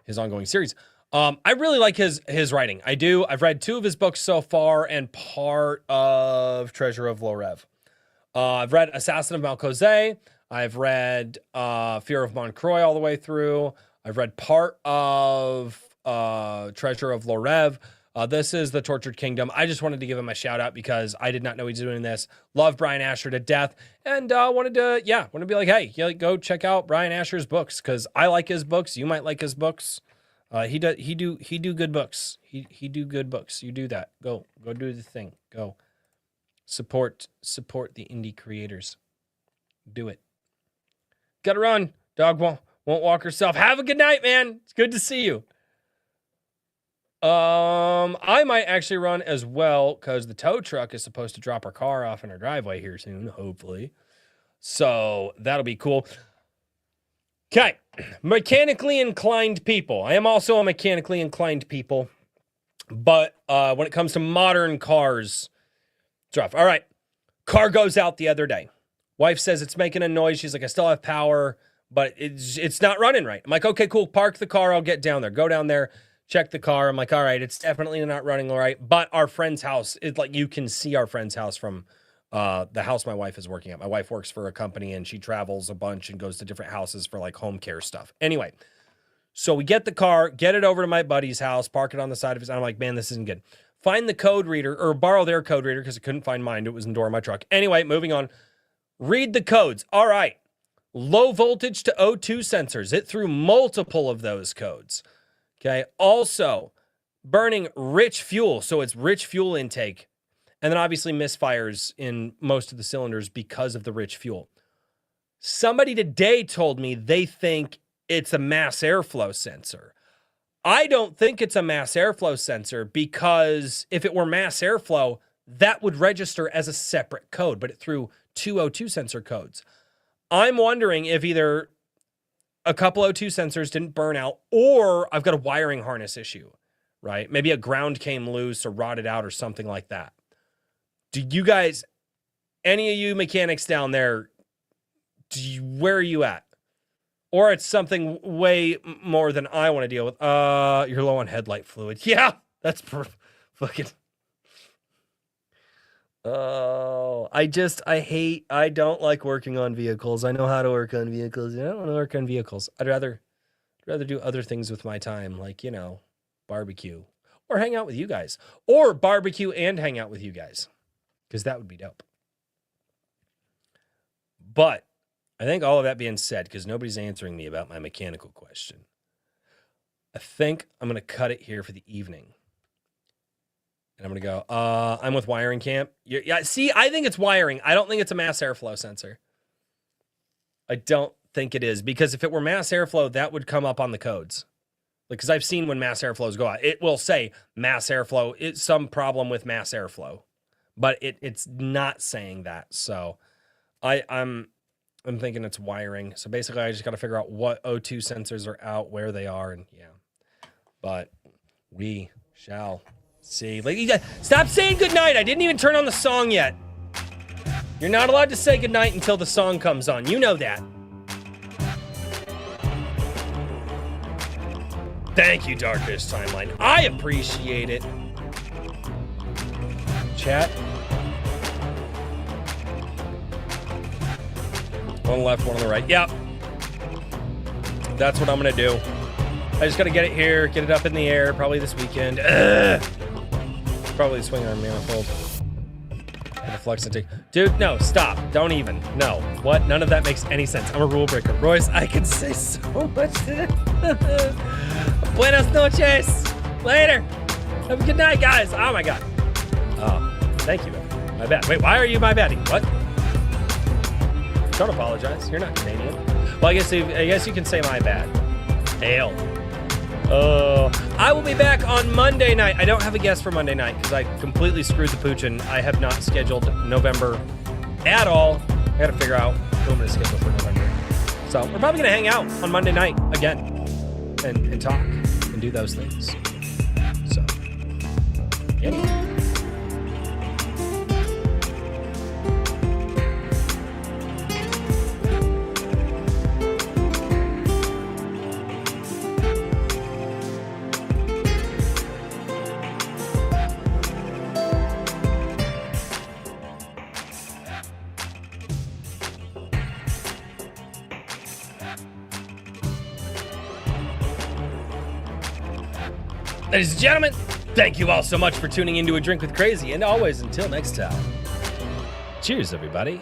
Speaker 1: his ongoing series. I really like his writing. I do. I've read 2 of his books so far and part of Treasure of Lorev. I've read Assassin of Malcozé. I've read Fear of Montcroy all the way through. I've read part of Treasure of Lorev. This is The Tortured Kingdom. I just wanted to give him a shout out because I did not know he's doing this. Love Brian Asher to death. And wanted to be like, hey, go check out Brian Asher's books because I like his books. You might like his books. He do good books. He do good books. You do that. Go do the thing. Go support the indie creators. Do it. Gotta run. Dog won't walk herself. Have a good night, man. It's good to see you. I might actually run as well because the tow truck is supposed to drop our car off in our driveway here soon, hopefully. So that'll be cool. Okay. Mechanically inclined people. I am also a mechanically inclined people. But when it comes to modern cars, it's rough. All right. Car goes out the other day. Wife says it's making a noise. She's like, I still have power, but it's not running right. I'm like, okay, cool. Park the car. I'll get down there. Go down there. Check the car. I'm like, all right, it's definitely not running all right. But our friend's house, it's like you can see our friend's house from the house my wife is working at. My wife works for a company and she travels a bunch and goes to different houses for like home care stuff. Anyway, so we get the car, get it over to my buddy's house, park it on the side of his. I'm like, man, this isn't good. Find the code reader or borrow their code reader because I couldn't find mine. It was in the door of my truck. Anyway, moving on. Read the codes. All right. Low voltage to O2 sensors. It threw multiple of those codes. Okay. Also, burning rich fuel. So it's rich fuel intake. And then obviously misfires in most of the cylinders because of the rich fuel. Somebody today told me they think it's a mass airflow sensor. I don't think it's a mass airflow sensor because if it were mass airflow, that would register as a separate code, but it threw 2 O2 sensor codes. I'm wondering if either a couple O2 sensors didn't burn out or I've got a wiring harness issue, right? Maybe a ground came loose or rotted out or something like that. Do you guys, any of you mechanics down there, where are you at? Or it's something way more than I want to deal with. You're low on headlight fluid. Yeah, that's fucking. Oh, I don't like working on vehicles. I know how to work on vehicles. I don't want to work on vehicles. I'd rather do other things with my time, like, barbecue or hang out with you guys or barbecue and hang out with you guys. Because that would be dope. But I think all of that being said, because nobody's answering me about my mechanical question, I think I'm going to cut it here for the evening. And I'm going to go, I'm with Wiring Camp. Yeah, see, I think it's wiring. I don't think it's a mass airflow sensor. I don't think it is. Because if it were mass airflow, that would come up on the codes. Because I've seen when mass airflows go out, it will say mass airflow. It's some problem with mass airflow. But it's not saying that. So I'm thinking it's wiring. So basically, I just got to figure out what O2 sensors are out, where they are, and yeah. But we shall see. Stop saying goodnight. I didn't even turn on the song yet. You're not allowed to say goodnight until the song comes on. You know that. Thank you, Darkest Timeline. I appreciate it. Chat, One on the left, one on the right. Yep. That's what I'm going to do. I just got to get it here, get it up in the air, probably this weekend. Probably swing on manifold. The flex and take. Dude, no, stop. Don't even. No. What? None of that makes any sense. I'm a rule breaker. Royce, I could say so much to this. Buenas noches. Later. Have a good night, guys. Oh, my God. Oh, thank you. My bad. Wait, why are you my baddie? What? Don't apologize. You're not Canadian. Well, I guess you can say my bad. Hail. I will be back on Monday night. I don't have a guest for Monday night because I completely screwed the pooch and I have not scheduled November at all. I got to figure out who I'm going to schedule for November. So we're probably going to hang out on Monday night again and talk and do those things. So, yeah. Ladies and gentlemen, thank you all so much for tuning into A Drink with Crazy. And always, until next time, cheers, everybody.